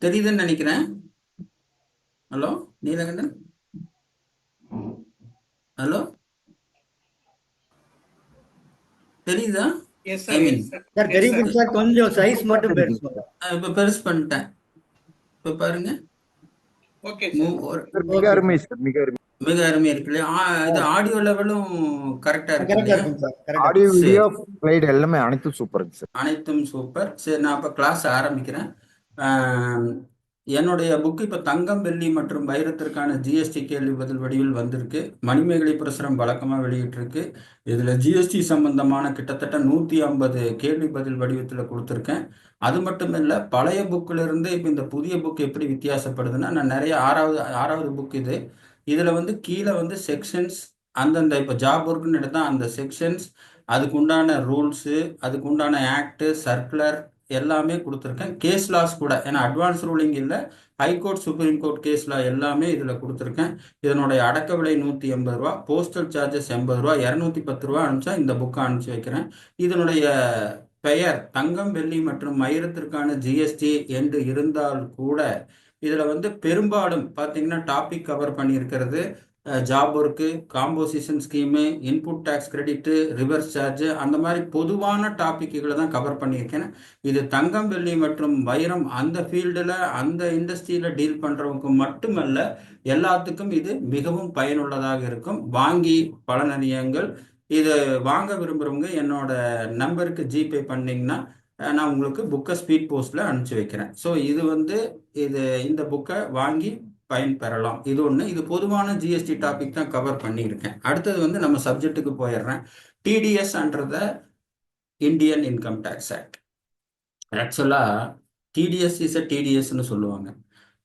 தெரியுதுன்னு நினைக்கிறேன். Hello Neelakandan, hello தெரியுதா? Yes, sir. ஐ மீன் Yes, sir. Sir Yes, sir. தெரியுதுங்க சார், கொஞ்சம் சைஸ் மட்டும் பெருசு பண்ணுங்க. இப்போ பெருசு பண்ணிட்டேன். இப்போ பாருங்க. Okay, sir. மிக அருமை சார், மிக அருமை. மிக அருமையா இருக்கு இல்லையா? இது ஆடியோ லெவலும் கரெக்டா இருக்கு கரெக்டா இல்லையா? இருக்குங்க சார், கரெக்டா ஆடியோ சரி, வீடியோ ஸ்லைடு எல்லாமே அனைத்தும் சூப்பருங்க சார். அனைத்தும் சூப்பர். சரி, நான் இப்போ கிளாஸ் ஆரம்பிக்கிறேன். ஆம், என்னுடைய புக்கு இப்போ தங்கம் வெள்ளி மற்றும் வைரத்திற்கான ஜிஎஸ்டி கேள்வி பதில் வடிவில் வந்திருக்கு. மணிமேகலை பிரசுரம் வழக்கமாக வெளியிட்டிருக்கு. இதில் ஜிஎஸ்டி சம்பந்தமான கிட்டத்தட்ட 150 கேள்வி பதில் வடிவத்தில் கொடுத்துருக்கேன். அது மட்டும் இல்லை, பழைய புக்கில் இருந்து இப்போ இந்த புதிய புக் எப்படி வித்தியாசப்படுதுன்னா, நான் நிறைய ஆறாவது புக் இது. இதில் வந்து கீழே வந்து செக்ஷன்ஸ், அந்தந்த இப்போ ஜாப் ஒர்க்குன்னு எடுத்தால் அந்த செக்ஷன்ஸ், அதுக்கு உண்டான ரூல்ஸு, அதுக்கு உண்டான ஆக்டு, சர்க்குலர் எல்லாமே கொடுத்துருக்கேன். கேஸ் லாஸ் கூட, ஏன்னா அட்வான்ஸ் ரூலிங் இல்லை, ஹைகோர்ட் சுப்ரீம் கோர்ட் கேஸ் லா எல்லாமே இதில் கொடுத்துருக்கேன். இதனுடைய அடக்க விலை 180 ரூபா, போஸ்டல் சார்ஜஸ் 80 ரூபா, 210 ரூபா அனுப்பிச்சா இந்த புக்கை அனுப்பிச்சி வைக்கிறேன். இதனுடைய பெயர் தங்கம் வெள்ளி மற்றும் வைரத்திற்கான ஜிஎஸ்டி என்று இருந்தால் கூட இதில் வந்து பெரும்பாலும் பார்த்தீங்கன்னா டாபிக் கவர் பண்ணியிருக்கிறது job work, composition scheme, input tax credit, reverse charge, அந்த மாதிரி பொதுவான டாபிக்குகளை தான் கவர் பண்ணியிருக்கேன். இது தங்கம் வெள்ளி மற்றும் வைரம் அந்த ஃபீல்டில் அந்த இண்டஸ்ட்ரியில் டீல் பண்ணுறவங்க மட்டுமல்ல, எல்லாத்துக்கும் இது மிகவும் பயனுள்ளதாக இருக்கும். வாங்கி பலனறியுங்கள். இது வாங்க விரும்புகிறவங்க என்னோட நம்பருக்கு ஜிபே பண்ணிங்கன்னா நான் உங்களுக்கு புக்கை ஸ்பீட் போஸ்ட்டில் அனுப்பிச்சி வைக்கிறேன். ஸோ இது வந்து இந்த புக்கை வாங்கி பயன்பெறலாம். இது ஒன்று. இது பொதுவான ஜிஎஸ்டி டாபிக் தான் கவர் பண்ணியிருக்கேன். அடுத்தது வந்து நம்ம சப்ஜெக்ட்டுக்கு போயிடுறேன். TDS under the Indian income tax act. ஆக்சுவலாக டிடிஎஸ் இஸ் டிடிஎஸ்ன்னு சொல்லுவாங்க.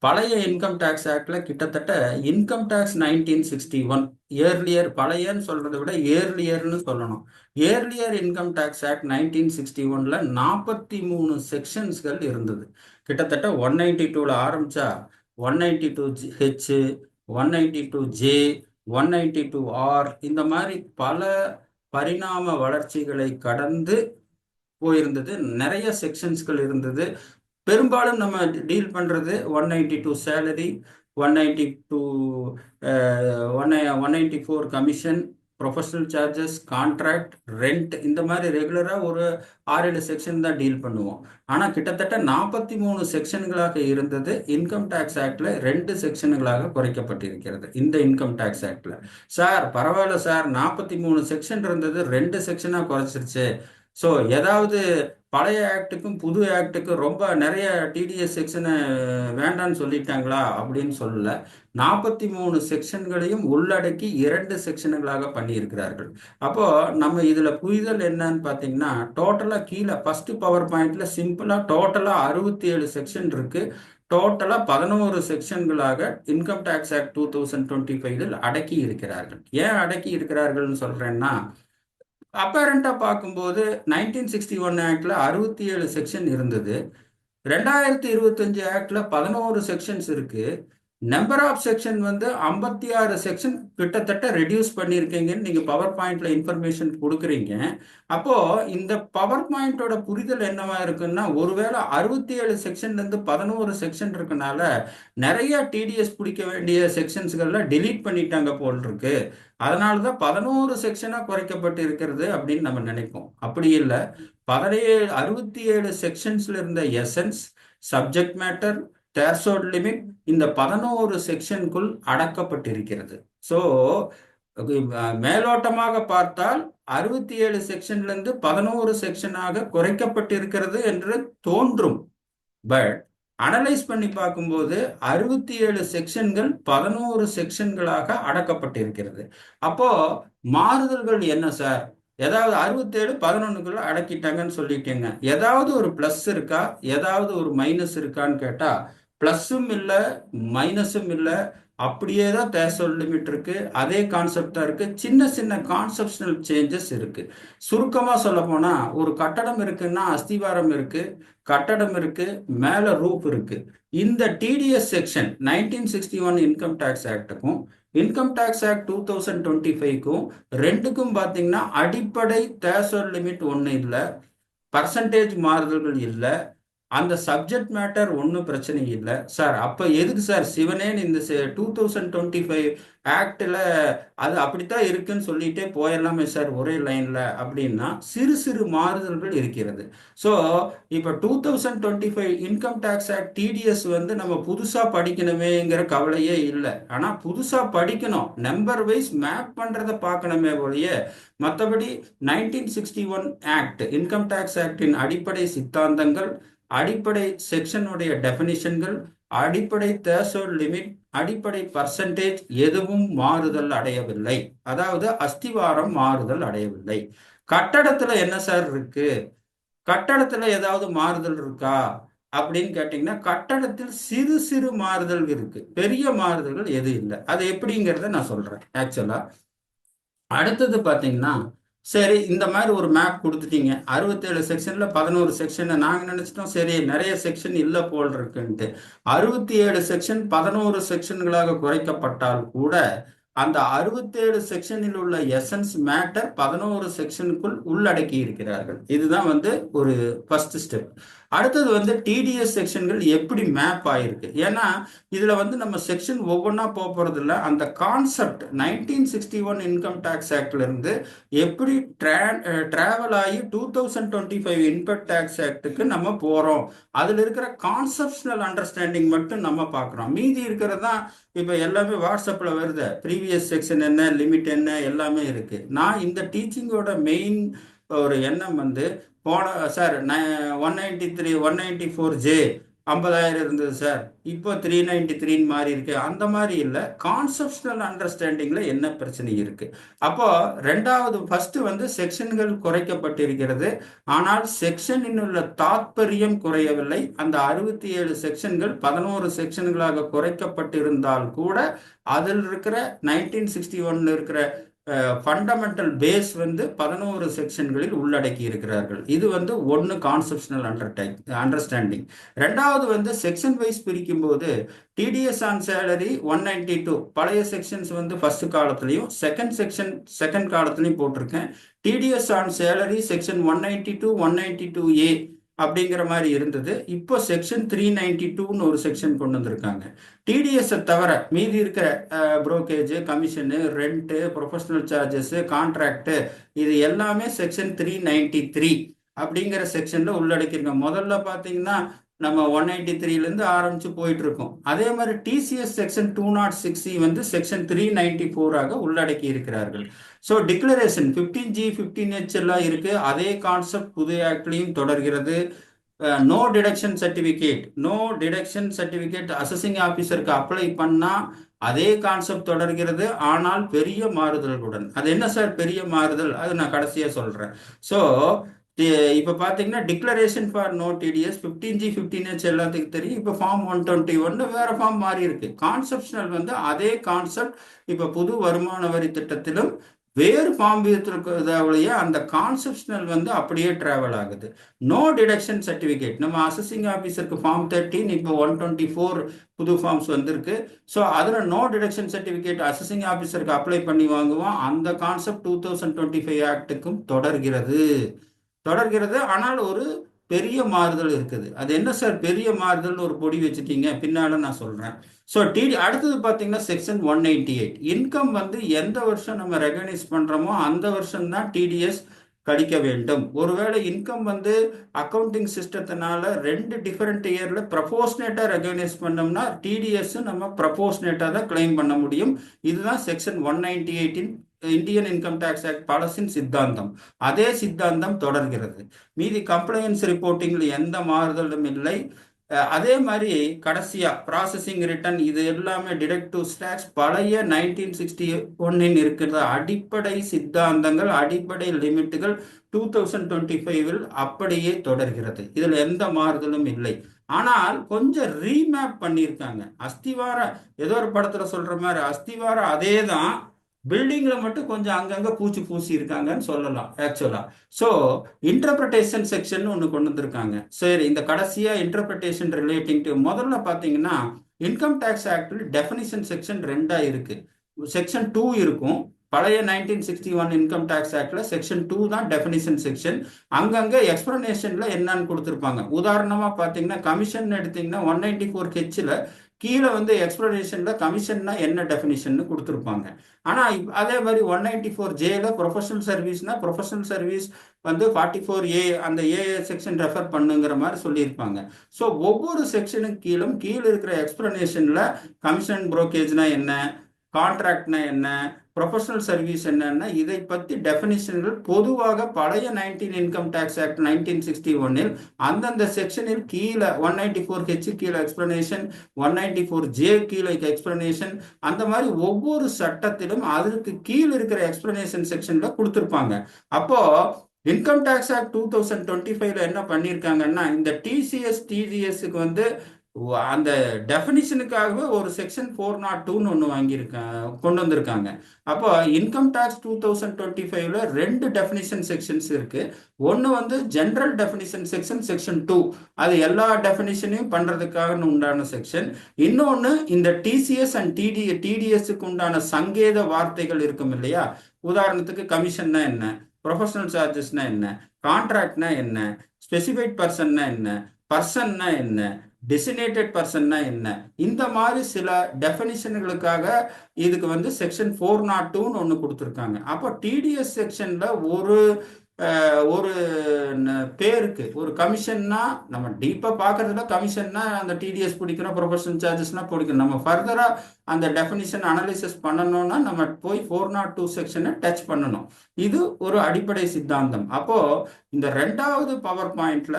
பழைய இன்கம் டேக்ஸ் ஆக்ட்ல கிட்டத்தட்ட இன்கம் டேக்ஸ் 1961 ஏர்லியர், பழையன்னு சொல்றதை விட ஏர்லியர்னு சொல்லணும். ஏர்லியர் இன்கம் டேக்ஸ் ஆக்ட் 1961ல 43 செக்ஷன்ஸ்கள் இருந்தது. கிட்டத்தட்ட 192ல ஆரம்பிச்சா 192H, 192J, 192R, இந்த மாதிரி பல பரிணாம வளர்ச்சிகளை கடந்து போயிருந்தது. நிறைய செக்ஷன்ஸ்கள் இருந்தது. பெரும்பாலும் நம்ம டீல் பண்ணுறது 192 salary, 192 194 commission, professional charges, contract, rent, இந்த மாதிரி ரெகுலராக ஒரு 6-7 செக்ஷன் தான் டீல் பண்ணுவோம். ஆனால் கிட்டத்தட்ட 43 செக்ஷன்களாக இருந்தது. இன்கம் டேக்ஸ் ஆக்டில் 2 செக்ஷன்களாக குறைக்கப்பட்டிருக்கிறது இந்த இன்கம் டேக்ஸ் ஆக்டில். சார் பரவாயில்ல சார், 43 செக்ஷன் இருந்தது 2 செக்ஷனாக குறைச்சிருச்சு. ஸோ ஏதாவது பழைய ஆக்டுக்கும் புது ஆக்டுக்கும் ரொம்ப நிறைய டிடிஎஸ் செக்ஷனை வேண்டான்னு சொல்லிட்டாங்களா அப்படின்னு சொல்லல. 43 செக்ஷன்களையும் உள்ளடக்கி 2 செக்ஷன்களாக பண்ணியிருக்கிறார்கள். அப்போ நம்ம இதுல புரிதல் என்னன்னு பார்த்தீங்கன்னா, டோட்டலா கீழே ஃபர்ஸ்ட் பவர் பாயிண்ட்ல சிம்பிளா டோட்டலா 67 செக்ஷன் இருக்கு. டோட்டலா 11 செக்ஷன்களாக இன்கம் டேக்ஸ் ஆக்ட் 2025 அடக்கி இருக்கிறார்கள். ஏன் அடக்கி இருக்கிறார்கள்னு சொல்றேன்னா, அப்பேரண்டா பார்க்கும்போது 1961 ஆக்ட்ல 67 செக்ஷன் இருந்தது. 2025 ஆக்ட்ல 11 செக்ஷன்ஸ் இருக்கு. நம்பர் ஆஃப் செக்ஷன் வந்து 56 செக்ஷன் கிட்டத்தட்ட ரெடியூஸ் பண்ணியிருக்கீங்கன்னு நீங்க பவர் பாயிண்ட்ல இன்ஃபர்மேஷன் கொடுக்குறீங்க. அப்போ இந்த பவர் பாயிண்டோட புரிதல் என்னவா இருக்குன்னா, ஒருவேளை 67 செக்ஷன்ல இருந்து 11 செக்ஷன் இருக்கனால நிறைய டிடிஎஸ் பிடிக்க வேண்டிய செக்ஷன்ஸ்கள்ல டிலீட் பண்ணிட்டாங்க போல் இருக்கு. அதனாலதான் 11 செக்ஷனா குறைக்கப்பட்டு இருக்கிறது அப்படின்னு நம்ம நினைப்போம். அப்படி இல்லை. 67 செக்ஷன்ஸ்ல இருந்த எசன்ஸ், சப்ஜெக்ட் மேட்டர், தேர்சோட் லிமிட் இந்த 11 செக்ஷனுக்குள் அடக்கப்பட்டிருக்கிறது. ஸோ மேலோட்டமாக பார்த்தால் 67 செக்ஷன்ல இருந்து 11 செக்ஷனாக குறைக்கப்பட்டிருக்கிறது என்று தோன்றும். பட் அனலைஸ் பண்ணி பார்க்கும்போது 67 செக்ஷன்கள் 11 செக்ஷன்களாக அடக்கப்பட்டிருக்கிறது. அப்போ மாறுதல்கள் என்ன சார்? ஏதாவது 67 11க்குள்ள அடக்கிட்டாங்கன்னு சொல்லிட்டேங்க. ஏதாவது ஒரு பிளஸ் இருக்கா, ஏதாவது ஒரு மைனஸ் இருக்கான்னு கேட்டா பிளஸும் இல்லை மைனஸும் இல்லை. அப்படியே தான் தேர்சோல்ட் லிமிட் இருக்கு. அதே கான்செப்டா இருக்கு. சின்ன சின்ன கான்செப்ஷனல் சேஞ்சஸ் இருக்கு. சுருக்கமா சொல்ல போனா, ஒரு கட்டடம் இருக்குன்னா அஸ்திவாரம் இருக்கு, கட்டடம் இருக்கு, மேல ரூப் இருக்கு. இந்த டிடிஎஸ் செக்ஷன் 1961 இன்கம் டேக்ஸ் ஆக்டுக்கும் இன்கம் டேக்ஸ் ஆக்ட் 2025க்கும் ரெண்டுக்கும் பார்த்தீங்கன்னா அடிப்படை தேர்சோல்ட் லிமிட் ஒன்று இல்லை, பர்சன்டேஜ் மாறுதல்கள் இல்லை, அந்த சப்ஜெக்ட் மேட்டர் ஒன்றும் பிரச்சனை இல்லை சார். அப்போ எதுக்கு சார் சிவனேன் இந்த 2025 ஆக்டில் அது அப்படித்தான் இருக்குன்னு சொல்லிட்டே போயிடலாமே சார் ஒரே லைனில் அப்படின்னா சிறு சிறு மாறுதல்கள் இருக்கிறது. ஸோ இப்போ 2025 இன்கம் டேக்ஸ் ஆக்ட் டிடிஎஸ் வந்து நம்ம புதுசாக படிக்கணுமேங்கிற கவலையே இல்லை. ஆனால் புதுசாக படிக்கணும், நம்பர் வைஸ் மேப் பண்ணுறதை பார்க்கணுமே ஒழிய மற்றபடி 1961 ஆக்ட் இன்கம் டேக்ஸ் ஆக்டின் அடிப்படை சித்தாந்தங்கள், அடிப்படை செக்ஷனுடைய டெஃபினிஷன்கள், அடிப்படை தேர்ஷோல்ட் லிமிட், அடிப்படை பர்சன்டேஜ் எதுவும் மாறுதல் அடையவில்லை. அதாவது அஸ்திவாரம் மாறுதல் அடையவில்லை. கட்டடத்துல என்ன சார் இருக்கு, கட்டடத்துல ஏதாவது மாறுதல் இருக்கா அப்படின்னு கேட்டீங்கன்னா கட்டடத்தில் சிறு சிறு மாறுதல் இருக்கு, பெரிய மாறுதல்கள் எதுவும் இல்லை. அது எப்படிங்கிறத நான் சொல்றேன் ஆக்சுவலா. அடுத்தது பாத்தீங்கன்னா சரி இந்த மாதிரி ஒரு மேப் கொடுத்துட்டீங்க, 67 செக்ஷன்ல 11 செக்ஷன். நாங்க நினைச்சிட்டோம் சரி நிறைய செக்ஷன் இல்லை போல் இருக்குன்ட்டு. 67 செக்ஷன் 11 செக்ஷன்களாக குறைக்கப்பட்டால் கூட அந்த 67 செக்ஷனில் உள்ள எசன்ஸ் மேட்டர் 11 செக்ஷனுக்குள் உள்ளடக்கி இருக்கிறார்கள். இதுதான் வந்து ஒரு ஃபர்ஸ்ட் ஸ்டெப். அடுத்தது வந்து டிடிஎஸ் செக்ஷன்கள் எப்படி மேப் ஆயிருக்கு. ஏன்னா இதுல வந்து நம்ம செக்ஷன் ஒவ்வொன்றா போறது இல்லை, அந்த கான்செப்ட் 1961 இன்கம் டேக்ஸ் ஆக்ட்ல இருந்து எப்படி டிராவல் ஆகி 2025 இன்கம் டேக்ஸ் ஆக்டுக்கு நம்ம போறோம், அதுல இருக்கிற கான்செப்ஷனல் அண்டர்ஸ்டாண்டிங் மட்டும் நம்ம பார்க்குறோம். மீதி இருக்கிறது தான் இப்போ எல்லாமே வாட்ஸ்அப்ல வருது, ப்ரீவியஸ் செக்ஷன் என்ன, லிமிட் என்ன, எல்லாமே இருக்கு. நான் இந்த டீச்சிங்கோட மெயின் ஒரு எண்ணம் வந்து போன சார் 193 194J 50,000 இருந்தது சார், இப்போ 393 மாறி இருக்கு, அந்த மாதிரி இல்லை. கான்செப்ஷனல் அண்டர்ஸ்டாண்டிங்ல என்ன பிரச்சனை இருக்கு. அப்போ ரெண்டாவது ஃபர்ஸ்ட் வந்து செக்ஷன்கள் குறைக்கப்பட்டிருக்கிறது, ஆனால் செக்ஷனில் உள்ள தாத்பரியம் குறையவில்லை. அந்த 67 செக்ஷன்கள் 11 செக்ஷன்களாக குறைக்கப்பட்டிருந்தால் கூட அதில் இருக்கிற 1961 இருக்கிற ஃபண்டமெண்டல் பேஸ் வந்து 11 செக்ஷன்களில் உள்ளடக்கி இருக்கிறார்கள். இது வந்து ஒன்று கான்செப்ஷனல் அண்டர்ஸ்டாண்டிங். ரெண்டாவது வந்து செக்ஷன் வைஸ் பிரிக்கும் போது டிடிஎஸ் ஆன் சேலரி 192 பழைய செக்ஷன்ஸ் வந்து ஃபர்ஸ்ட் காலத்துலையும் செகண்ட் காலத்துலையும் போட்டிருக்கேன். TDS on salary section 192 192A அப்படிங்கிற மாதிரி இருந்தது. இப்போ செக்ஷன் 392ன்னு ஒரு செக்ஷன் கொண்டு வந்திருக்காங்க. டிடிஎஸ் தவிர மீதி இருக்கிற brokerage, commission, rent, professional charges, contract, இது எல்லாமே செக்ஷன் 393 அப்படிங்கிற செக்ஷன்ல உள்ளடக்கியிருக்கோம். முதல்ல பார்த்தீங்கன்னா நம்ம 183லேருந்து ஆரம்பிச்சு போயிட்டு இருக்கோம். அதே மாதிரி டிசிஎஸ் செக்ஷன் 206C வந்து செக்ஷன் 394 உள்ளடக்கி இருக்கிறார்கள். ஸோ டிக்ளரேஷன் 15G 15H எல்லாம் இருக்கு, அதே கான்செப்ட் புது ஆக்ட்லையும் தொடர்கிறது. நோ டிடக்ஷன் சர்டிஃபிகேட் அசஸிங் ஆஃபீஸருக்கு அப்ளை பண்ணா அதே கான்செப்ட் தொடர்கிறது, ஆனால் பெரிய மாறுதல்களுடன். அது என்ன சார் பெரிய மாறுதல், அது நான் கடைசியா சொல்றேன். ஸோ இப்போ பார்த்தீங்கன்னா declaration for no TDS 15G 15H எல்லாத்துக்கும் தெரியும். இப்போ ஃபார்ம் 121 வேற ஃபார்ம் மாறி இருக்கு. கான்செப்ஷனல் வந்து அதே கான்செப்ட் இப்போ புது வருமான வரி திட்டத்திலும் வேறு ஃபார்ம் இருக்கிறதாவளையே அந்த கான்செப்ஷனல் வந்து அப்படியே டிராவல் ஆகுது. நோ டிடக்ஷன் சர்டிஃபிகேட் நம்ம அசஸிங் ஆஃபீஸருக்கு ஃபார்ம் 13 இப்போ 124 புது ஃபார்ம்ஸ் வந்திருக்கு. ஸோ அதில் நோ டிடக்ஷன் சர்டிஃபிகேட் அசஸிங் ஆஃபீஸருக்கு அப்ளை பண்ணி வாங்குவோம். அந்த கான்செப்ட் 2025 ஆக்டுக்கும் தொடர்கிறது. ஆனால் ஒரு பெரிய மாறுதல் இருக்குது. அது என்ன சார் பெரிய மாறுதல், ஒரு பொடி வச்சுட்டீங்க, பின்னால நான் சொல்றேன். ஸோ அடுத்தது பார்த்தீங்கன்னா செக்ஷன் 198 இன்கம் வந்து எந்த வருஷம் நம்ம ரெகனைஸ் பண்றோமோ அந்த வருஷம் தான் டிடிஎஸ் கழிக்க வேண்டும். ஒருவேளை இன்கம் வந்து அக்கௌண்டிங் சிஸ்டத்தினால 2 டிஃபரெண்ட் இயர்ல ப்ரப்போர்ஷனேட்டா ரெகனைஸ் பண்ணோம்னா டிடிஎஸ் நம்ம ப்ரப்போர்ஷனேட்டா தான் கிளைம் பண்ண முடியும். இதுதான் section 198 Indian income tax act பாலசின் சித்தாந்தம். அதே சித்தாந்தம் தொடர்கிறது. மீதி கம்ப்ளைன்ஸ் ரிப்போர்ட்டிங்ல எந்த மாறுதலும் இல்லை. அதே மாதிரி கடைசியா ப்ராசஸிங் ரிட்டர்ன், இது எல்லாமே டிடக்டிவ் டேக்ஸ் பழைய 1961 இருக்கிற அடிப்படை சித்தாந்தங்கள், அடிப்படை லிமிட்டுகள் 2025 அப்படியே தொடர்கிறது. இதுல எந்த மாறுதலும் இல்லை. ஆனால் கொஞ்சம் ரீமேப் பண்ணியிருக்காங்க. அஸ்திவாரம் ஏதோ ஒரு படத்துல சொல்ற மாதிரி அஸ்திவாரம் அதே தான், பில்டிங்ல மட்டும் கொஞ்சம் அங்கங்க பூசி இருக்காங்கன்னு சொல்லலாம் ஆக்சுவலா. ஸோ இன்டர்பிரேஷன் செக்ஷன் ஒன்று கொண்டு வந்திருக்காங்க. சரி, இந்த கடைசியா இன்டர்பிரேஷன் ரிலேட்டிங் டு முதல்ல பார்த்தீங்கன்னா இன்கம் டேக்ஸ் ஆக்டில் டெஃபினிஷன் செக்ஷன் 2 இருக்கு. செக்ஷன் 2 இருக்கும், பழைய 1961 இன்கம் டேக்ஸ் ஆக்ட்ல செக்ஷன் 2 தான் டெஃபினிஷன் செக்ஷன். அங்கங்க எக்ஸ்பிளனேஷன்ல என்னன்னு கொடுத்துருப்பாங்க. உதாரணமா பாத்தீங்கன்னா கமிஷன் எடுத்தீங்கன்னா 194H கீழே வந்து எக்ஸ்பிளனேஷன்ல கமிஷன்னா என்ன டெஃபினிஷன் கொடுத்துருப்பாங்க. ஆனா அதே மாதிரி 194Jல ப்ரொஃபஷனல் சர்வீஸ்னா ப்ரொஃபஷனல் சர்வீஸ் வந்து 44A அந்த ஏ செக்ஷன் ரெஃபர் பண்ணுங்கிற மாதிரி சொல்லியிருப்பாங்க. ஸோ ஒவ்வொரு செக்ஷனுக்கு கீழே இருக்கிற எக்ஸ்பிளனேஷன்ல கமிஷன் புரோக்கேஜ்னா என்ன, கான்ட்ராக்ட்னா என்ன, ப்ரொஃபஷனல் சர்வீஸ் என்னன்னா இதை பத்தி டெஃபினிஷன்கள் பொதுவாக பழைய 19 இன்கம் டேக்ஸ் ஆக்ட் 1961 அந்தந்த செக்ஷனில் கீழே 194H கீழே எக்ஸ்பிளனேஷன், 194J கீழே எக்ஸ்பிளனேஷன், அந்த மாதிரி ஒவ்வொரு சட்டத்திலும் அதற்கு கீழே இருக்கிற எக்ஸ்பிளனேஷன் செக்ஷன்ல கொடுத்துருப்பாங்க. அப்போ இன்கம் டேக்ஸ் ஆக்ட் 2025ல என்ன பண்ணியிருக்காங்கன்னா இந்த டிசிஎஸ் டிஜிஎஸ்க்கு வந்து அந்த டெஃபினிஷனுக்காகவே ஒரு செக்ஷன் 402ன்னு ஒன்று கொண்டு வந்திருக்காங்க. அப்போ இன்கம் டேக்ஸ் 2025ல 2 டெஃபினிஷன் செக்ஷன்ஸ் இருக்கு. ஒன்று வந்து ஜென்ரல் டெஃபினிஷன் செக்ஷன், செக்ஷன் 2 அது எல்லா டெஃபினிஷனையும் பண்றதுக்காக உண்டான செக்ஷன். இன்னொன்று இந்த டிசிஎஸ் அண்ட் டிடிஎஸ்க்கு உண்டான சங்கேத வார்த்தைகள் இருக்கும் இல்லையா. உதாரணத்துக்கு கமிஷன்னா என்ன, ப்ரொஃபஷனல் சார்ஜஸ்னா என்ன, கான்ட்ராக்ட்னா என்ன, ஸ்பெசிஃபைட் பர்சன்னா என்ன, பர்சன்னா என்ன, டெசினேட்டட் பர்சன்னா என்ன, இந்த மாதிரி சில டெஃபினிஷன்களுக்காக இதுக்கு வந்து செக்ஷன் 402ன்னு ஒன்று கொடுத்துருக்காங்க. அப்போ டிடிஎஸ் செக்ஷன்ல ஒரு பேருக்கு ஒரு கமிஷன்னா நம்ம டீப்பா பார்க்கறதுல கமிஷன்னா அந்த டிடிஎஸ் பிடிக்கணும், ப்ரொஃபஷனல் சார்ஜஸ்னா பிடிக்கணும். நம்ம ஃபர்தரா அந்த டெஃபினிஷன் அனலைசிஸ் பண்ணணும்னா நம்ம போய் 402 செக்ஷனை டச் பண்ணணும். இது ஒரு அடிப்படை சித்தாந்தம். அப்போ இந்த 2வது பவர் பாயிண்ட்ல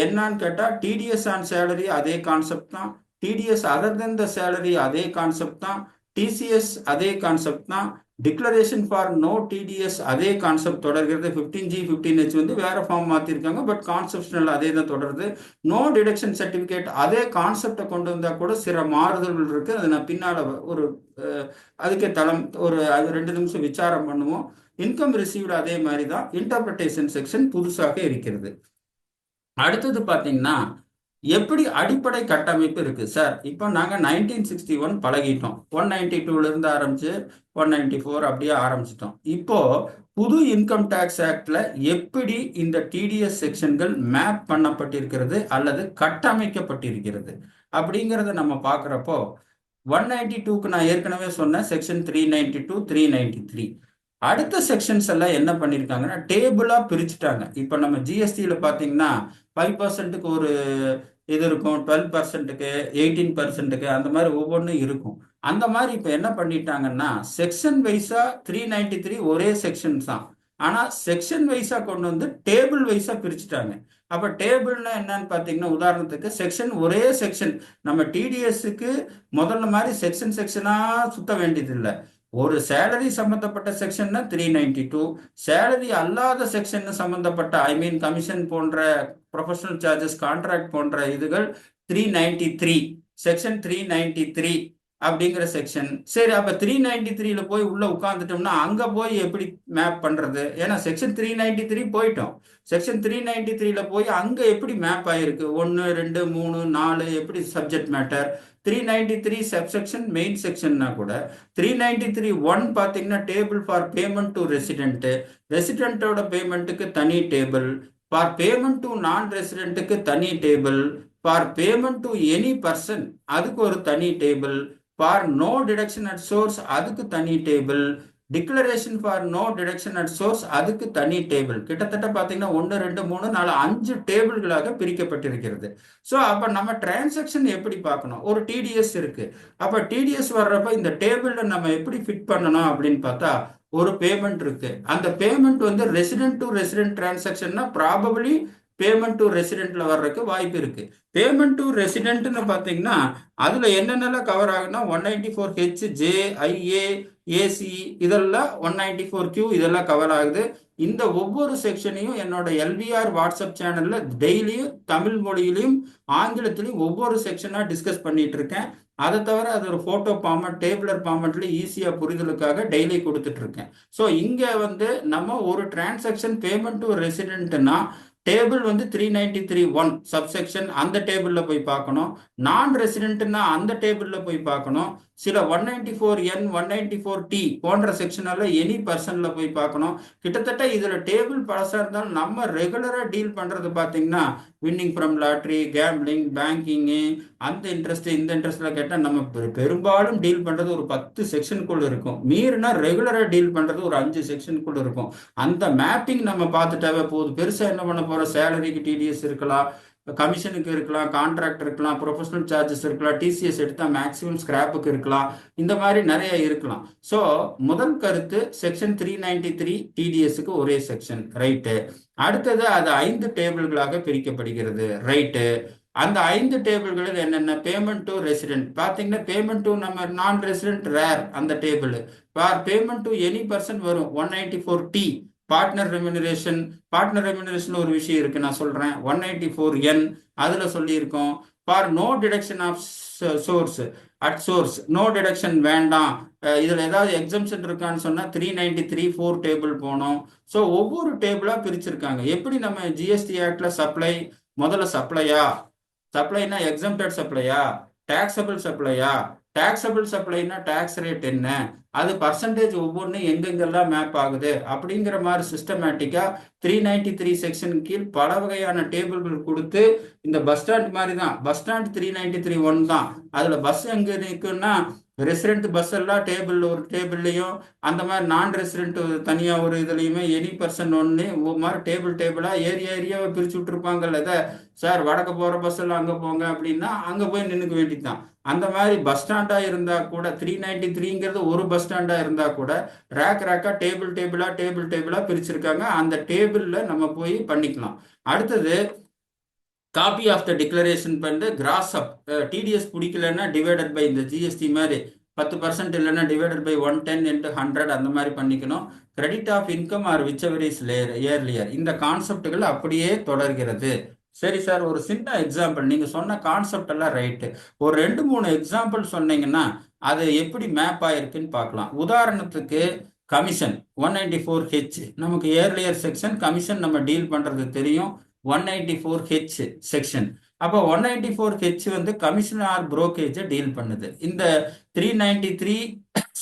என்னன்னு கேட்டா டிடிஎஸ் ஆன் சேலரி அதே கான்செப்ட் தான், TDS other than the salary அதே கான்செப்ட் தான், டிசிஎஸ் அதே கான்செப்ட் தான், டிக்ளரேஷன் ஃபார் நோ டிடிஎஸ் அதே கான்செப்ட் தொடர்கிறது. 15G 15H வந்து வேற ஃபார்ம் மாத்திருக்காங்க, பட் கான்செப்ஷனல் அதே தான் தொடருது. நோ டிடக்ஷன் சர்டிபிகேட் அதே கான்செப்டை கொண்டு வந்தா கூட சில மாறுதல்கள் இருக்கு. அது நான் பின்னால ஒரு அதுக்கே ஒரு 2 நிமிஷம் விசாரம் பண்ணுவோம். இன்கம் ரிசீவ்டு அதே மாதிரி தான். இன்டர்பிரேஷன் செக்ஷன் புதுசாக இருக்கிறது. அடுத்தது பாத்தீங்கன்னா எப்படி அடிப்படை கட்டமைப்பு இருக்கு சார். இப்போ நாங்க 1961 பழகிட்டோம், 192ல இருந்து ஆரம்பிச்சு 194 அப்படியே ஆரம்பிச்சிட்டோம். இப்போ புது இன்கம் டேக்ஸ் ஆக்ட்ல எப்படி இந்த டிடிஎஸ் செக்ஷன்கள் மேப் பண்ணப்பட்டிருக்கிறது அல்லது கட்டமைக்கப்பட்டிருக்கிறது அப்படிங்கிறத நம்ம பார்க்குறப்போ 192க்கு நான் ஏற்கனவே சொன்ன செக்ஷன் 392 393 அடுத்த செக்ஷன்ஸ் எல்லாம் என்ன பண்ணிருக்காங்கன்னா டேபிளா பிரிச்சுட்டாங்க. இப்ப நம்ம ஜிஎஸ்டியில பாத்தீங்கன்னா 5%க்கு ஒரு இது இருக்கும், 12%க்கு 18%க்கு அந்த மாதிரி ஒவ்வொன்றும் இருக்கும். அந்த மாதிரி இப்ப என்ன பண்ணிட்டாங்கன்னா செக்ஷன் வைஸா 393 ஒரே செக்ஷன்ஸ் தான், ஆனா செக்ஷன் வைஸா கொண்டு வந்து டேபிள் வைஸா பிரிச்சுட்டாங்க. அப்ப டேபிள்னா என்னன்னு பாத்தீங்கன்னா உதாரணத்துக்கு செக்ஷன் ஒரே செக்ஷன், நம்ம டிடிஎஸ்க்கு முதல்ல மாதிரி செக்ஷனா சுத்த வேண்டியது இல்லை. ஒரு சேலரி சம்பந்தப்பட்ட செக்ஷன்னா 392, சேலரி அல்லாத செக்ஷன் சம்பந்தப்பட்ட கமிஷன் போன்ற ப்ரொஃபஷனல் சார்ஜஸ், கான்ட்ராக்ட் போன்ற இதுகள் 393 செக்ஷன் 393 அப்படிங்கிற செக்ஷன். சரி, அப்ப 393ல போய் உள்ள உட்கார்ந்துட்டோம்னா அங்க போய் எப்படி மேப் பண்றது? ஏன்னா செக்ஷன் 393 போயிட்டோம். செக்ஷன் 393ல போய் அங்க எப்படி மேப் ஆயிருக்கு 1 2 3 4 எப்படி சப்ஜெக்ட் மேட்டர். 393 சப்செக்ஷன் மெயின் செக்ஷன்னா கூட 393(1) பாத்தீங்கன்னா table for payment to resident, ரெசிடென்ட்டோட பேமெண்ட்டுக்கு தனி table, for payment to non ரெசிடென்ட்டுக்கு தனி table, for payment to any person அதுக்கு ஒரு தனி table, for no deduction at source அதுக்கு தனி table, declaration for no deduction at source அதுக்கு தனி டேபிள். கிட்டத்தட்ட பாத்தீங்கன்னா 1 2 3 4 5 டேபிள்களாக பிரிக்கப்பட்டிருக்கிறது. ஸோ அப்ப நம்ம டிரான்சாக்ஷன் எப்படி பார்க்கணும்? ஒரு டிடிஎஸ் இருக்கு. அப்ப டிடிஎஸ் வர்றப்ப இந்த டேபிள்ல நம்ம எப்படி ஃபிட் பண்ணணும் அப்படின்னு பார்த்தா ஒரு பேமெண்ட் இருக்கு. அந்த பேமெண்ட் வந்து ரெசிடென்ட் டு ரெசிடென்ட் டிரான்சாக்ஷன்னா ப்ராபபிளி பேமெண்ட் டு ரெசிடென்ட்ல வர்றதுக்கு வாய்ப்பு இருக்கு. பேமெண்ட் டு ரெசிடென்ட்னு பாத்தீங்கன்னா அதுல என்னென்னலாம் கவர் ஆகுன்னா 194H, J, IA, AC இதெல்லாம் 194Q இதெல்லாம் கவர் ஆகுது. இந்த ஒவ்வொரு செக்ஷனையும் என்னோட எல்விஆர் வாட்ஸ்அப் சேனல்ல டெய்லியும் தமிழ் மொழியிலையும் ஆங்கிலத்திலையும் ஒவ்வொரு செக்ஷனா டிஸ்கஸ் பண்ணிட்டு இருக்கேன். அதை தவிர அது ஒரு போட்டோ ஃபார்மட், டேபிளர் ஃபார்மட்ல ஈஸியா புரிதலுக்காக டெய்லி கொடுத்துட்டு இருக்கேன். ஸோ இங்க வந்து நம்ம ஒரு டிரான்சாக்ஷன் பேமெண்ட் டு ரெசிடென்ட்னா டேபிள் வந்து 393(1) சப்செக்ஷன் அந்த டேபிள்ல போய் பார்க்கணும். நான் ரெசிடென்ட்னா அந்த டேபிள்ல போய் பார்க்கணும். சில 194N 194T போன்ற செக்ஷனால எனி பர்சன்ல போய் பார்க்கணும். கிட்டத்தட்ட இதுல டேபிள் பழசா இருந்தாலும் நம்ம ரெகுலரா டீல் பண்றது பாத்தீங்கன்னா winning from lottery, gambling, banking, அந்த இன்ட்ரெஸ்ட் இந்த இன்ட்ரெஸ்ட்ல கேட்டால் நம்ம பெரும்பாலும் டீல் பண்றது ஒரு 10 செக்ஷனுக்குள்ள இருக்கும். மீறினா ரெகுலரா டீல் பண்றது ஒரு 5 செக்ஷனுக்குள்ள இருக்கும். அந்த மேப்பிங் நம்ம பார்த்துட்டாவே போதும். பெருசா என்ன பண்ண போறோம், சேலரிக்கு டிடிஎஸ் இருக்கலாம், கமிஷனுக்கு இருக்கலாம், கான்ட்ராக்ட் இருக்கலாம், ப்ரொஃபஷனல் சார்ஜஸ் இருக்கலாம், டிசிஎஸ் எடுத்தா மேக்ஸிமம் ஸ்கிராப்புக்கு இருக்கலாம், இந்த மாதிரி நிறைய இருக்கலாம். ஸோ முதல் கருத்து செக்ஷன் 393 டிடிஎஸ்க்கு ஒரே செக்ஷன், ரைட்டு. அடுத்தது அது 5 டேபிள்களாக பிரிக்கப்படுகிறது, ரைட்டு. அந்த 5 டேபிள்களில் என்னென்ன, பேமெண்ட் டு ரெசிடென்ட் பார்த்தீங்கன்னா பேமெண்ட் டு நம்ம நான் ரெசிடென்ட் ரேர் அந்த table. Payment to any person வரும் 194T. பார்ட்னர் ரெம்யூனரேஷன் ஒரு விஷயம் இருக்கு, நான் சொல்றேன். 194N அதுல சொல்லியிருக்கோம். For no deduction of source at source, no deduction வேண்டாம், இதுல ஏதாவது எக்ஸம்ஷன் இருக்கான்னு சொன்னா 393 4 டேபிள் போனோம். ஸோ ஒவ்வொரு டேபிளா பிரிச்சிருக்காங்க. எப்படி நம்ம ஜிஎஸ்டி ஆக்ட்ல சப்ளை, முதல்ல சப்ளைனா எக்ஸம்டட் சப்ளையா, டாக்ஸபிள் சப்ளையா, டாக்ஸபிள் சப்ளைனா டாக்ஸ் ரேட் என்ன, அது பர்சன்டேஜ் ஒவ்வொன்றும் எங்கெங்கெல்லாம் மேப் ஆகுது அப்படிங்கிற மாதிரி சிஸ்டமேட்டிக்கா 393 செக்ஷன் கீழ் பல வகையான டேபிள்கள் கொடுத்து, இந்த பஸ் ஸ்டாண்ட் மாதிரி தான், பஸ் ஸ்டாண்ட் 393(1) தான். அதுல பஸ் எங்க இருக்குன்னா ரெசிடென்ட் பஸ் எல்லாம் டேபிள் ஒரு டேபிள்லையும், அந்த மாதிரி நான் ரெசிடென்ட் தனியா ஒரு இதுலையுமே, எனி பர்சன் ஒன்று ஒவ்வொரு மாதிரி டேபிளா ஏரியாவை பிரிச்சு விட்டுருப்பாங்கல்ல. இதை சார் வடக்கு போற பஸ் எல்லாம் அங்க போங்க அப்படின்னா அங்க போய் நின்னுக்க வேண்டியதுதான். அந்த மாதிரி பஸ் ஸ்டாண்டா இருந்தா கூட 393ங்கிறது ஒரு பஸ் ஸ்டாண்டா இருந்தா கூட ரேக்கா டேபிளா பிரிச்சிருக்காங்க. அந்த டேபிள்ல நம்ம போய் பண்ணிக்கலாம். அடுத்தது காப்பி ஆஃப் த டிக்ளரேஷன் பண்ணி கிராஸ் அப், டிடிஎஸ் பிடிக்கலன்னா டிவைடட் பை இந்த ஜிஎஸ்டி மாதிரி 10% இல்லைன்னா டிவைடட் பை 110 into 100 அந்த மாதிரி பண்ணிக்கணும். Credit of income or whichever is earlier, இந்த கான்செப்டுகள் அப்படியே தொடர்கிறது. சரி சார், ஒரு சின்ன எக்ஸாம்பிள், நீங்க சொன்ன கான்செப்ட் எல்லாம் ரைட்டு, ஒரு 2-3 எக்ஸாம்பிள் சொன்னீங்கன்னா அது எப்படி மேப் ஆயிருக்குன்னு பார்க்கலாம். உதாரணத்துக்கு கமிஷன் 194H, நமக்கு ஏர்லியர் செக்ஷன் கமிஷன் நம்ம டீல் பண்றது தெரியும். 194H செக்ஷன், அப்போ 194H வந்து கமிஷன் ஆர் புரோக்கேஜை டீல் பண்ணுது. இந்த 393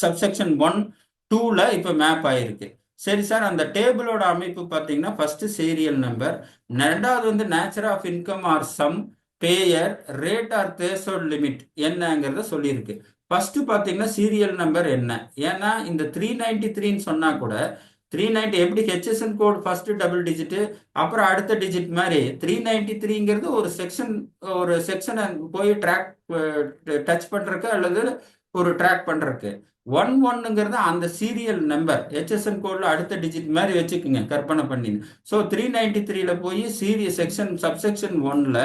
சப்செக்ஷன் 1-2ல இப்போ மேப் ஆயிருக்கு. சரி சார், அந்த டேபிளோட அமைப்பு பார்த்தீங்கன்னா ஃபர்ஸ்ட் சீரியல் நம்பர், ரெண்டாவது வந்து nature of income or sum, payee, rate or threshold limit என்னங்கிறத சொல்லியிருக்கு. ஃபர்ஸ்ட் பார்த்தீங்கன்னா சீரியல் நம்பர் என்ன, ஏன்னா இந்த 393ன்னு சொன்னா கூட 390 எப்படி HSN code first double digit அப்புறம் அடுத்த டிஜிட் மாதிரி 393ங்கிறது ஒரு செக்ஷனை போய் டச் பண்றதுக்கு அல்லது ஒரு ட்ராக் பண்றதுக்கு. 11ங்கிறது அந்த சீரியல் நம்பர் ஹெச்எஸ்என் கோட்ல அடுத்த டிஜிட் மாதிரி வச்சுக்கோங்க, கற்பனை பண்ணி. ஸோ 393ல போய் சப்செக்ஷன் 1ல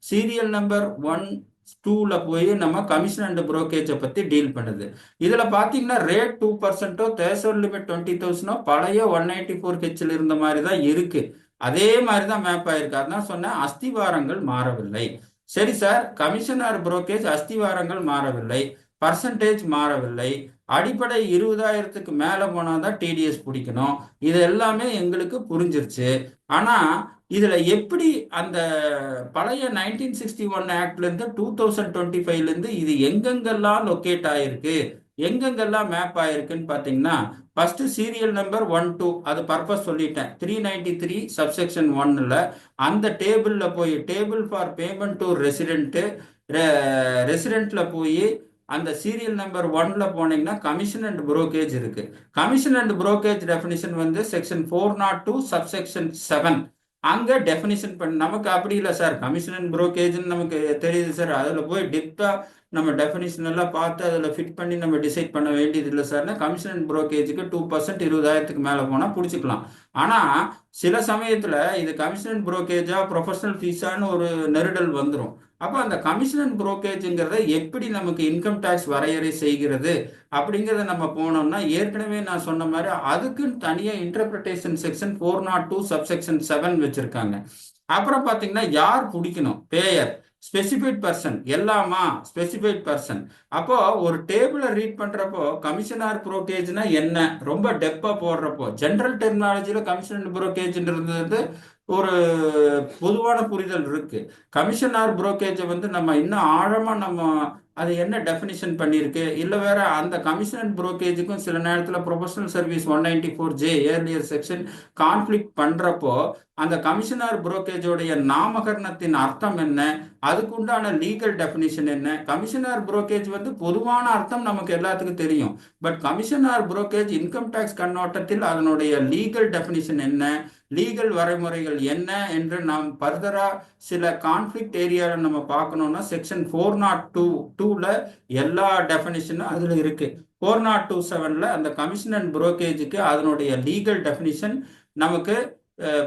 சீரியல் நம்பர் 1-2ல போய் நம்ம கமிஷன் அண்ட் புரோக்கேஜை பத்தி டீல் பண்ணுது. இதுல பாத்தீங்கன்னா ரேட் 2%, தேர்ஸ்ஹோல்ட் லிமிட் 20,000 பழைய 194Hல இருந்த மாதிரி தான் இருக்கு. அதே மாதிரி தான் மேப் ஆயிருக்கு. அதான் சொன்னேன், அஸ்திவாரங்கள் மாறவில்லை. சரி சார், கமிஷன் ஆர் புரோக்கேஜ் அஸ்திவாரங்கள் மாறவில்லை, பர்சன்டேஜ் மாறவில்லை, அடிப்படை 20,000க்கு மேல போனாதான் டிடிஎஸ் பிடிக்கணும், இது எல்லாமே எங்களுக்கு புரிஞ்சிருச்சு. ஆனா இதுல எப்படி அந்த பழைய 1961 ஆக்ட்ல இருந்து 2025ல இருந்து இது எங்கெங்கெல்லாம் லொக்கேட் ஆயிருக்கு, எங்கெங்கெல்லாம் மேப் ஆயிருக்குன்னு பாத்தீங்கன்னா, ஃபர்ஸ்ட் சீரியல் நம்பர் 1-2 அது பர்பஸ் சொல்லிட்டேன். 393 சப்செக்ஷன் 1ல அந்த டேபிள்ல போய் டேபிள் ஃபார் பேமெண்ட் டு ரெசிடென்ட்ல போய் அந்த சீரியல் நம்பர் 1ல போனீங்கன்னா கமிஷன் அண்ட் புரோக்கேஜ் இருக்கு. கமிஷன் அண்ட் புரோக்கேஜ் டெஃபினிஷன் வந்து செக்ஷன் 402 சப்செக்ஷன் 7 அங்க டெஃபினிஷன் பண்ணி, நமக்கு அப்படி இல்லை சார், கமிஷன் அண்ட் புரோக்கேஜ்னு நமக்கு தெரியுது சார், அதுல போய் டிப்டா நம்ம டெஃபினிஷன் எல்லாம் பார்த்து அதுல ஃபிட் பண்ணி நம்ம டிசைட் பண்ண வேண்டியது இல்லை சார்னா கமிஷன் அண்ட் புரோக்கேஜுக்கு 2% 20,000க்கு மேல போனா பிடிச்சிக்கலாம். ஆனா சில சமயத்துல இது கமிஷன் அண்ட் புரோக்கேஜா ப்ரொஃபஷனல் ஃபீஸான்னு ஒரு நெருடல் வந்துடும். அப்போ அந்த கமிஷன் அண்ட் புரோக்கேஜுங்கிறத எப்படி நமக்கு இன்கம் டேக்ஸ் வரையறை செய்கிறது அப்படிங்கிறத நம்ம போனோம்னா, ஏற்கனவே நான் சொன்ன மாதிரி அதுக்குன்னு தனியாக இன்டர்பிரிட்டேஷன் செக்ஷன் 402 சப்செக்ஷன் 7 வச்சிருக்காங்க. அப்புறம் பார்த்தீங்கன்னா யார் பிடிக்கணும், பேயர், ஸ்பெசிஃபைட் பர்சன், எல்லாமா ஸ்பெசிஃபைட் பர்சன். அப்போ ஒரு டேபிளை ரீட் பண்றப்போ கமிஷன் ஆர் புரோக்கேஜ்னா என்ன ரொம்ப டெப்தா போடுறப்போ ஜென்ரல் டெர்மினாலஜியில கமிஷன் அண்ட் புரோக்கேஜ் இருந்தது ஒரு பொதுவான புரிதல் இருக்கு. கமிஷன் ஆர் புரோக்கேஜை வந்து நம்ம இன்னும் ஆழமா நம்ம அது என்ன டெஃபினிஷன் பண்ணியிருக்கு, இல்லை வேற அந்த கமிஷன் அண்ட் புரோக்கேஜுக்கும் சில நேரத்தில் professional service 194J earlier section conflict பண்றப்போ அந்த கமிஷனர் புரோக்கேஜோடைய நாமகரணத்தின் அர்த்தம் என்ன, அதுக்குண்டான லீகல் டெஃபினிஷன் என்ன. கமிஷனர் புரோக்கேஜ் வந்து பொதுவான அர்த்தம் நமக்கு எல்லாத்துக்கும் தெரியும். But commission or brokerage income tax கண்ணோட்டத்தில் அதனுடைய லீகல் டெஃபினிஷன் என்ன, லீகல் வரைமுறைகள் என்ன என்று நாம் ஃபர்தரா சில கான்ஃப்ளிக்ட் ஏரியாவில் நம்ம பார்க்கணும்னா செக்ஷன் 402ல எல்லா டெஃபினிஷனும் அதில் இருக்கு. 4027ல அந்த கமிஷன் அண்ட் புரோக்கேஜுக்கு அதனுடைய லீகல் டெஃபினிஷன் நமக்கு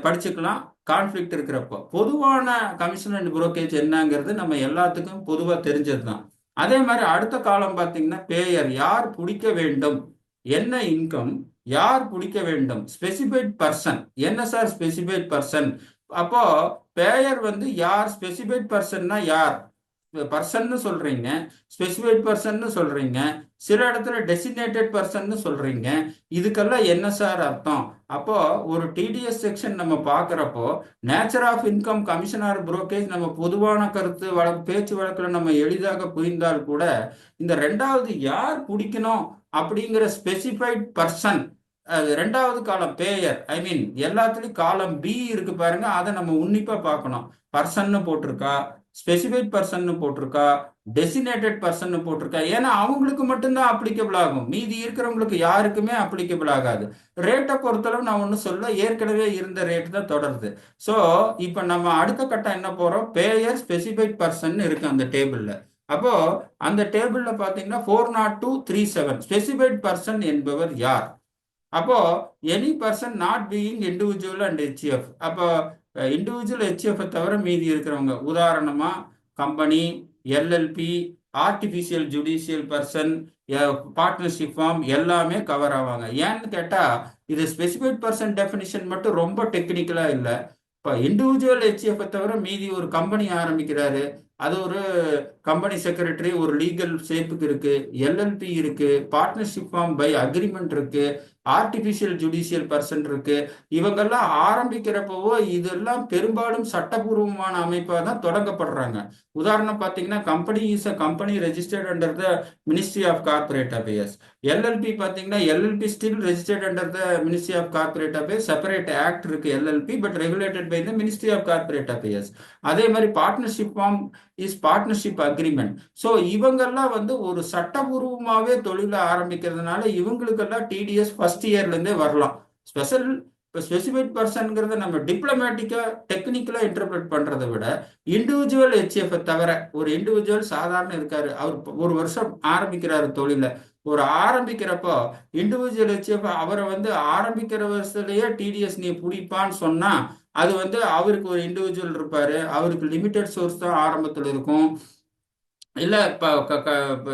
படிச்சுக்கலாம் கான்ஃப்ளிக்ட் இருக்கிறப்போ. பொதுவான கமிஷன் அண்ட் புரோக்கேஜ் என்னங்கிறது நம்ம எல்லாத்துக்கும் பொதுவாக தெரிஞ்சது தான். அதே மாதிரி அடுத்த காலம் பார்த்தீங்கன்னா பேயர், யார் பிடிக்க வேண்டும், என்ன இன்கம், யார் பிடிக்க வேண்டும், ஸ்பெசிஃபைட் பர்சன். என்ன சார் ஸ்பெசிஃபைட் பர்சன்? அப்போ பேயர் வந்து யார், ஸ்பெசிஃபைட் பர்சன்னா யார், பர்சன்னு சொல்றீங்க, ஸ்பெசிஃபைட் பர்சன்னு சொல்றீங்க, சில இடத்துல டெசிக்னேட்டட் பர்சன்னு சொல்றீங்க. இதுக்கெல்லாம் என்ன சார் அர்த்தம்? அப்போ ஒரு டிடிஎஸ் செக்ஷன் நம்ம பார்க்குறப்போ nature of income commission or brokerage நம்ம பொதுவான கருத்து பேச்சு வழக்கில் நம்ம எளிதாக புரிந்தால் கூட இந்த ரெண்டாவது யார் பிடிக்கணும் அப்படிங்கிற ஸ்பெசிஃபைட் பர்சன், அது ரெண்டாவது காலம் பேயர், ஐ மீன் எல்லாத்துலேயும் காலம் பி இருக்கு பாருங்க, அதை நம்ம உன்னிப்பா பார்க்கணும். பர்சன்னு போட்டிருக்கா, ஸ்பெசிஃபைட் பர்சன் போட்டிருக்கா, டெசினேட்டட் பர்சன் போட்டிருக்கா. ஏன்னா அவங்களுக்கு மட்டும்தான் அப்ளிகபிள் ஆகும், மீதி இருக்கிறவங்களுக்கு யாருக்குமே அப்ளிகபிள் ஆகாது. ரேட்டை பொறுத்தளவு நான் ஒன்றும் சொல்ல, ஏற்கனவே இருந்த ரேட் தான் தொடருது. ஸோ இப்போ நம்ம அடுத்த கட்டம் என்ன போறோம், பேயர் ஸ்பெசிஃபைட் பர்சன் இருக்கு அந்த டேபிள்ல. அப்போ அந்த டேபிள்ல பாத்தீங்கன்னா 40237 ஸ்பெசிஃபைட் பர்சன் என்பவர் யார்? அப்போ any person not being individual and HUF. அப்போ இண்டிவிஜுவல் ஹெச்எஃப் தவிர மீதி இருக்கிறவங்க, உதாரணமா company, LLP, artificial judicial person, partnership firm எல்லாமே கவர் ஆவாங்க. ஏன்னு கேட்டா இது ஸ்பெசிஃபைட் பர்சன் டெஃபினிஷன் மட்டும் ரொம்ப டெக்னிக்கலா இல்லை. இப்போ இண்டிவிஜுவல் ஹெச்எஃப் தவிர மீதி ஒரு கம்பெனி ஆரம்பிக்கிறாரு, அது ஒரு கம்பெனி செக்ரட்டரி ஒரு லீகல் ஷேப்புக்கு இருக்கு, எல்எல்பி இருக்கு, பார்ட்னர்ஷிப் ஃபார்ம் பை அக்ரிமெண்ட் இருக்கு, ஆர்டிபிஷியல் ஜுடிஷியல் பர்சன் இருக்கு. இவங்கெல்லாம் ஆரம்பிக்கிறப்போ இதெல்லாம் பெரும்பாலும் சட்டபூர்வமான அமைப்பாக தான் தொடங்கப்படுறாங்க. உதாரணம் பார்த்தீங்கன்னா company is a company registered under the ministry of corporate affairs. LLP பார்த்தீங்கன்னா LLP still registered under the ministry of corporate affairs, separate act இருக்கு LLP, but regulated by the ministry of corporate affairs. அதே மாதிரி partnership firm is partnership agreement. So இவங்கெல்லாம் வந்து ஒரு சட்டபூர்வமாகவே தொழிலை ஆரம்பிக்கிறதுனால இவங்களுக்கெல்லாம் TDS first இயர்லேருந்தே வரலாம். ஸ்பெசிஃபைட் பர்சன்ங்கிறத நம்ம டிப்ளமேட்டிக்கா டெக்னிக்கலா இன்டர்பிரட் பண்றதை விட இண்டிவிஜுவல் ஹெச்எஃப் தவிர ஒரு இண்டிவிஜுவல் சாதாரண இருக்காரு, அவர் ஒரு வருஷம் ஆரம்பிக்கிறாரு தொழில, ஒரு ஆரம்பிக்கிறப்போ இண்டிவிஜுவல் ஹெச்எஃப் அவரை வந்து ஆரம்பிக்கிற வருஷத்துலயே டிடிஎஸ் நீ பிடிப்பான்னு சொன்னா அது வந்து அவருக்கு ஒரு இண்டிவிஜுவல் இருப்பாரு, அவருக்கு லிமிடெட் சோர்ஸ் தான் ஆரம்பத்தில் இருக்கும், இல்லை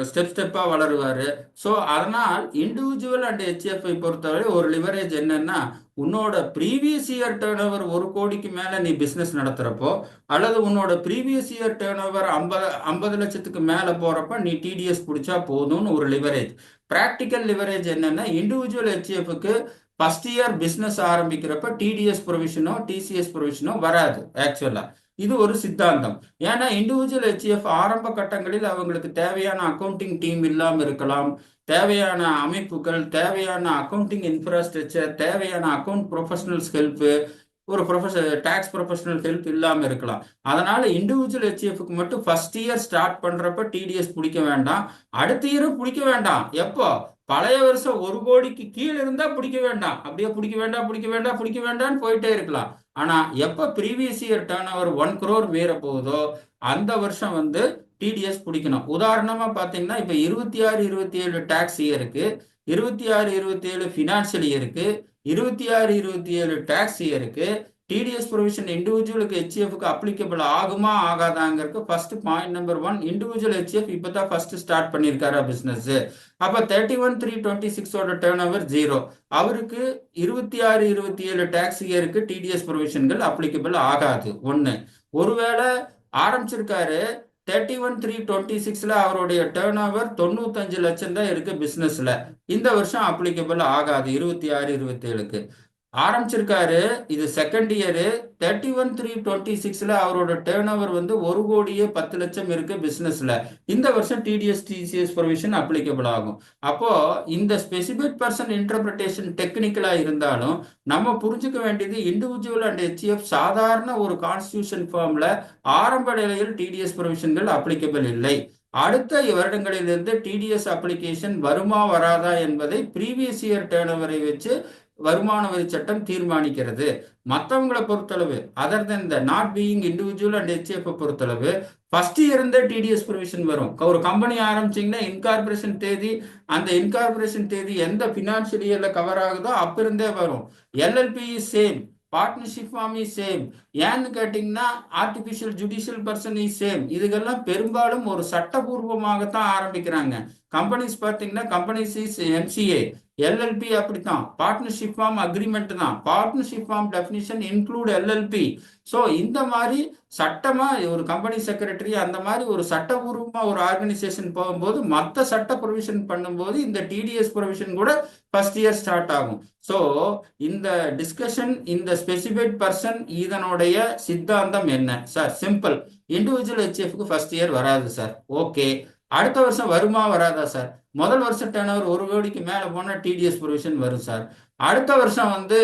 ஸ்டெப் ஸ்டெப்பாக வளருவார். ஸோ அதனால் இண்டிவிஜுவல் அண்ட் ஹெச்எஃப்ஐ பொறுத்தவரை ஒரு லிவரேஜ் என்னன்னா, உன்னோட ப்ரீவியஸ் இயர் டேர்ன் ஓவர் 1 கோடிக்கு மேலே நீ பிஸ்னஸ் நடத்துகிறப்போ அல்லது உன்னோட ப்ரீவியஸ் இயர் டேர்ன் ஓவர் 50 லட்சத்துக்கு மேலே போகிறப்ப நீ டிடிஎஸ் பிடிச்சா போதும்னு ஒரு லிவரேஜ். ப்ராக்டிக்கல் லிவரேஜ் என்னன்னா, இண்டிவிஜுவல் ஹெச்எஃப்க்கு ஃபர்ஸ்ட் இயர் பிஸ்னஸ் ஆரம்பிக்கிறப்ப டிடிஎஸ் ப்ரொவிஷனோ டிசிஎஸ் ப்ரொவிஷனோ வராது ஆக்சுவலாக. இது ஒரு சித்தாந்தம். ஏன்னா இண்டிவிஜுவல் ஹெச்எஃப் ஆரம்ப கட்டங்களில் அவங்களுக்கு தேவையான அக்கௌண்டிங் டீம் இல்லாமல் இருக்கலாம், தேவையான அமைப்புகள், தேவையான அக்கௌண்டிங் இன்ஃப்ராஸ்ட்ரக்சர், தேவையான அக்கௌண்ட் ப்ரொஃபஷனல்ஸ் ஹெல்ப்பு, ஒரு டாக்ஸ் ப்ரொஃபஷனல் ஹெல்ப் இல்லாமல் இருக்கலாம். அதனால இண்டிவிஜுவல் ஹெச்எஃப்க்கு மட்டும் ஃபர்ஸ்ட் இயர் ஸ்டார்ட் பண்றப்ப டிடிஎஸ் பிடிக்க வேண்டாம், அடுத்த இயரும் பிடிக்க வேண்டாம். எப்போ பழைய வருஷம் 1 கோடிக்கு கீழே இருந்தா பிடிக்க வேண்டாம், அப்படியே பிடிக்க வேண்டாம்னு போயிட்டே இருக்கலாம். ஆனா எப்ப previous year turn over 1 crore மீற போகுதோ அந்த வருஷம் வந்து டிடிஎஸ் பிடிக்கணும். உதாரணமா பாத்தீங்கன்னா இப்ப 26-27 டாக்ஸ் இயருக்கு, 26-27 ஃபினான்ஷியல் இயருக்கு, 26-27 டாக்ஸ் இயருக்கு டிடிஎஸ் ப்ரொவிஷன் இண்டிவிஜுவலுக்கு ஹெச்எஃப்க்கு அப்ளிகபிள் ஆகுமா ஆகாதாங்கிறதுக்கு first point number 1, individual HUF இப்பதான் ஃபர்ஸ்ட் ஸ்டார்ட் பண்ணியிருக்காரா பிசினஸ். அப்ப 31/3/26 டேர்ன் ஓவர் 0, அவருக்கு 26-27 டாக்ஸ் இயருக்கு டிடிஎஸ் ப்ரொவிஷன்கள் அப்ளிகபிள் ஆகாது. ஒன்னு, ஒருவேளை ஆரம்பிச்சிருக்காரு 31/3/26 அவருடைய டேர்ன் ஓவர் 95 லட்சம் தான் இருக்கு பிசினஸ்ல, இந்த வருஷம் அப்ளிகபிள் ஆகாது 26-27க்கு. ஆரம்பிச்சிருக்காரு. இது செகண்ட் இயரு. 31/3/26 அவரோட டேர்ன் ஓவர் வந்து 1,10,00,000 இருக்கு பிசினஸ்ல. இந்த வருஷம் டிடிஎஸ் டிசிஎஸ் ப்ரொவிஷன் அப்ளிகபிள் ஆகும். அப்போ இந்த ஸ்பெசிபிக் பர்சன் இன்டர்பிரிட்டேஷன் டெக்னிக்கலா இருந்தாலும் நம்ம புரிஞ்சுக்க வேண்டியது இண்டிவிஜுவல் அண்ட் ஹெச்எஃப் சாதாரண ஒரு கான்ஸ்டியூஷன் ஃபார்ம்ல ஆரம்ப நிலையில் டிடிஎஸ் ப்ரொவிஷன்கள் அப்ளிகபிள் இல்லை. அடுத்த வருடங்களிலிருந்து டிடிஎஸ் அப்ளிகேஷன் வருமா வராதா என்பதை ப்ரீவியஸ் இயர் டேர்ன் ஓவரை வச்சு வருமான வரி சட்டம் தீர்மானிக்கிறது. மற்றவங்களை பொறுத்தளவு other than the not being individual and HF பொறுத்தளவு ஃபர்ஸ்ட் இயர் இருந்தே டிடிஎஸ் ப்ரொவிஷன் வரும். ஒரு கம்பெனி ஆரம்பிச்சிங்கன்னா இன்கார்பரேஷன் தேதி, அந்த இன்கார்பரேஷன் தேதி எந்த ஃபினான்ஷியல் இயர்ல கவர் ஆகுதோ அப்ப இருந்தே வரும். LLP same, partnership firm is same. ஏன்னு கேட்டீங்கன்னா artificial judicial person is same. இதுக்கெல்லாம் பெரும்பாலும் ஒரு சட்டபூர்வமாகத்தான் ஆரம்பிக்கிறாங்க. கம்பெனிஸ் பார்த்தீங்கன்னா கம்பெனிஸ் இஸ் எம்சிஏ, எல்எல்பி அப்படித்தான். பார்ட்னர்ஷிப் ஃபார்ம் அக்ரிமெண்ட் தான். Partnership firm definition include LLP. So இந்த மாதிரி சட்டமா ஒரு கம்பெனி செக்ரட்டரி அந்த மாதிரி ஒரு சட்டபூர்வமா ஒரு ஆர்கனைசேஷன் போகும்போது மற்ற சட்ட ப்ரொவிஷன் பண்ணும்போது இந்த டிடிஎஸ் ப்ரொவிஷன் கூட ஃபர்ஸ்ட் இயர் ஸ்டார்ட் ஆகும். ஸோ இந்த டிஸ்கஷன் இந்த ஸ்பெசிஃபைட் பர்சன் இதனுடைய சித்தாந்தம் என்ன சார்? சிம்பிள். இண்டிவிஜுவல் ஹெச்எஃப்க்கு ஃபர்ஸ்ட் இயர் வராது சார். ஓகே, அடுத்த வருஷம் வருமா வராதா சார்? முதல் வருஷம் டேர்ன் ஓவர் 1 கோடிக்கு மேல போனா டிடிஎஸ் ப்ரொவிஷன் வரும் சார். அடுத்த வருஷம் வந்து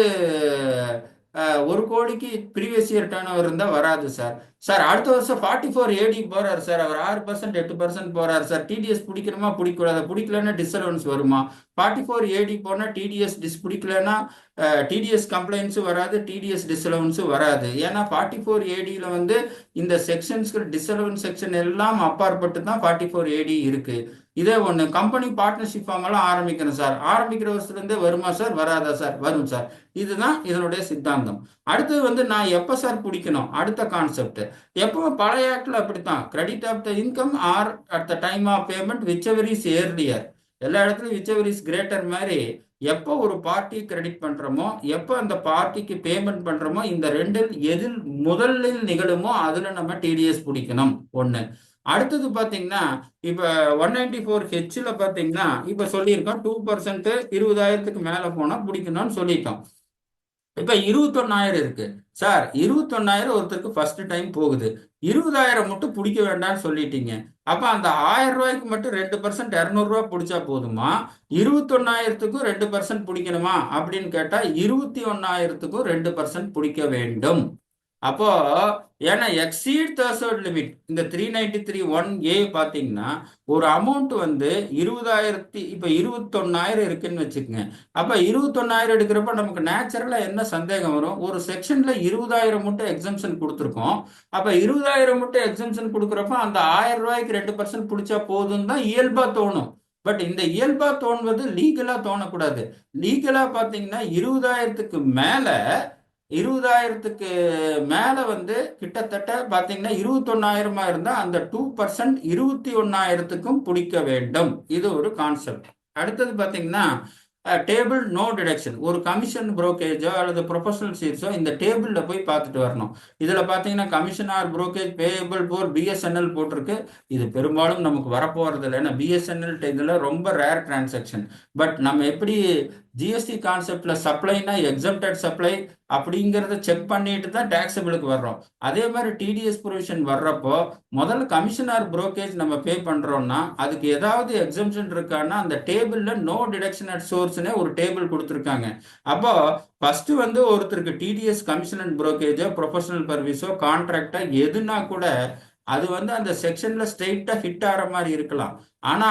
1 கோடிக்கு ப்ரீவியஸ் இயர் டேர்ன் ஓவர் இருந்தா வராது சார். சார் அடுத்த வருஷம் 44 ஏடி போறாரு சார், அவர் 6% 8% போறாரு சார். டிடிஎஸ் பிடிக்கணுமா பிடிக்கூடாது? பிடிக்கலன்னா டிஸ்அலவன்ஸ் வருமா? 44 ஏடி போனா டிடிஎஸ் பிடிக்கலன்னா டிடிஎஸ் கம்ப்ளைண்ட்ஸும் வராது, டிடிஎஸ் டிஸ்அலவன்ஸும் வராது. ஏன்னா 44 ஏடியில வந்து இந்த செக்ஷன்ஸ்க்கு டிஸ்அலவன்ஸ் செக்ஷன் எல்லாம் அப்பாற்பட்டு தான் 44 ஏடி இருக்கு. இதே ஒன்று கம்பெனி பார்ட்னர்ஷிப் ஃபார்ம் எல்லாம் ஆரம்பிக்கணும் சார். ஆரம்பிக்கிற வருஷத்துலேருந்தே வருமா சார்? வராதா சார்? வரும் சார். இதுதான் இதனுடைய சித்தாந்தம். அடுத்தது வந்து நான் எப்போ சார் பிடிக்கணும்? அடுத்த கான்செப்ட். எப்பவும் பழைய ஆக்டில் அப்படித்தான். Credit of the income or at the time of payment whichever is earlier. எல்லா இடத்துலையும் விச் எவர் இஸ் கிரேட்டர் மாதிரி எப்போ ஒரு பார்ட்டி கிரெடிட் பண்றோமோ, எப்போ அந்த பார்ட்டிக்கு பேமெண்ட் பண்றோமோ, இந்த ரெண்டில் எதில் முதலில் நிகழுமோ அதுல நம்ம டிடிஎஸ் பிடிக்கணும். ஒன்று. அடுத்தது பார்த்தீங்கன்னா இப்போ 194Hல பார்த்தீங்கன்னா இப்போ சொல்லியிருக்கோம் 2% 20,000க்கு மேலே போனால் பிடிக்கணும்னு சொல்லிட்டோம். இப்போ 21,000 இருக்கு சார். 21,000 ஒருத்தருக்கு ஃபர்ஸ்ட் டைம் போகுது. 20,000 மட்டும் பிடிக்க வேண்டாம்னு சொல்லிட்டீங்க. அப்ப அந்த 1000 ரூபாய்க்கு மட்டும் 2% 200 ரூபாய் பிடிச்சா போதுமா? 21,000த்துக்கும் 2% பிடிக்கணுமா அப்படின்னு கேட்டா 21,000த்துக்கும் 2% பிடிக்க வேண்டும். அப்போ ஏன்னா எக்ஸீட் த்ரெஷோல்ட் லிமிட் இந்த 393(1)A பாத்தீங்கன்னா ஒரு அமௌண்ட் வந்து 20,000 இப்ப 21,000 இருக்குன்னு வச்சுக்கோங்க. அப்ப 21,000 எடுக்கிறப்ப நமக்கு நேச்சுரலா என்ன சந்தேகம் வரும்? ஒரு செக்ஷன்ல 20,000 மட்டும் எக்ஸம்ஷன் கொடுத்துருக்கோம். அப்ப 20,000 மட்டும் எக்ஸம்ஷன் கொடுக்குறப்ப அந்த 1000 ரூபாய்க்கு 2% பிடிச்சா போதும் தான் இயல்பா தோணும். பட் இந்த இயல்பா தோணுவது லீகலா தோணக்கூடாது. லீகலா பாத்தீங்கன்னா 20,000க்கு மேல வந்து கிட்டத்தட்ட பாத்தீங்கன்னா 21,000 இருந்தா அந்த 2% 21,000த்துக்கும் பிடிக்க வேண்டும். இது ஒரு கான்செப்ட். அடுத்தது பாத்தீங்கன்னா டேபிள் நோ டிடக்ஷன். ஒரு கமிஷன் புரோக்கேஜோ அல்லது ப்ரொஃபஷனல் சீட்ஸோ இந்த டேபிள்ல போய் பார்த்துட்டு வரணும். இதுல பாத்தீங்கன்னா கமிஷன் ஆர் புரோக்கேஜ் பேயபிள் போர் பிஎஸ்என்எல் போட்டிருக்கு. இது பெரும்பாலும் நமக்கு வரப்போறது இல்லை. ஏன்னா பிஎஸ்என்எல் இதுல ரொம்ப ரேர் டிரான்சாக்ஷன். பட் நம்ம எப்படி ஜிஎஸ்டி கான்செப்ட்ல சப்ளைனா எக்ஸம்டட் சப்ளை அப்படிங்கிறத செக் பண்ணிட்டு தான் டாக்ஸபிளுக்கு வர்றோம். அதே மாதிரி டிடிஎஸ் ப்ரொவிஷன் வர்றப்போ முதல்ல கமிஷன் ஆர் புரோக்கேஜ் நம்ம பே பண்றோம்னா அதுக்கு ஏதாவது எக்ஸம்ஷன் இருக்கான்னா அந்த டேபிள்ல நோ டிடக்ஷன் அட் சோர்ஸ்னே ஒரு டேபிள் கொடுத்துருக்காங்க. அப்போ ஃபர்ஸ்ட் வந்து ஒருத்தருக்கு டிடிஎஸ் கமிஷன் அண்ட் புரோக்கேஜோ ப்ரொஃபஷனல் சர்வீஸோ கான்ட்ராக்டா எதுனா கூட அது வந்து அந்த செக்ஷன்ல ஸ்ட்ரெயிட்டா ஹிட் ஆகிற மாதிரி இருக்கலாம். ஆனா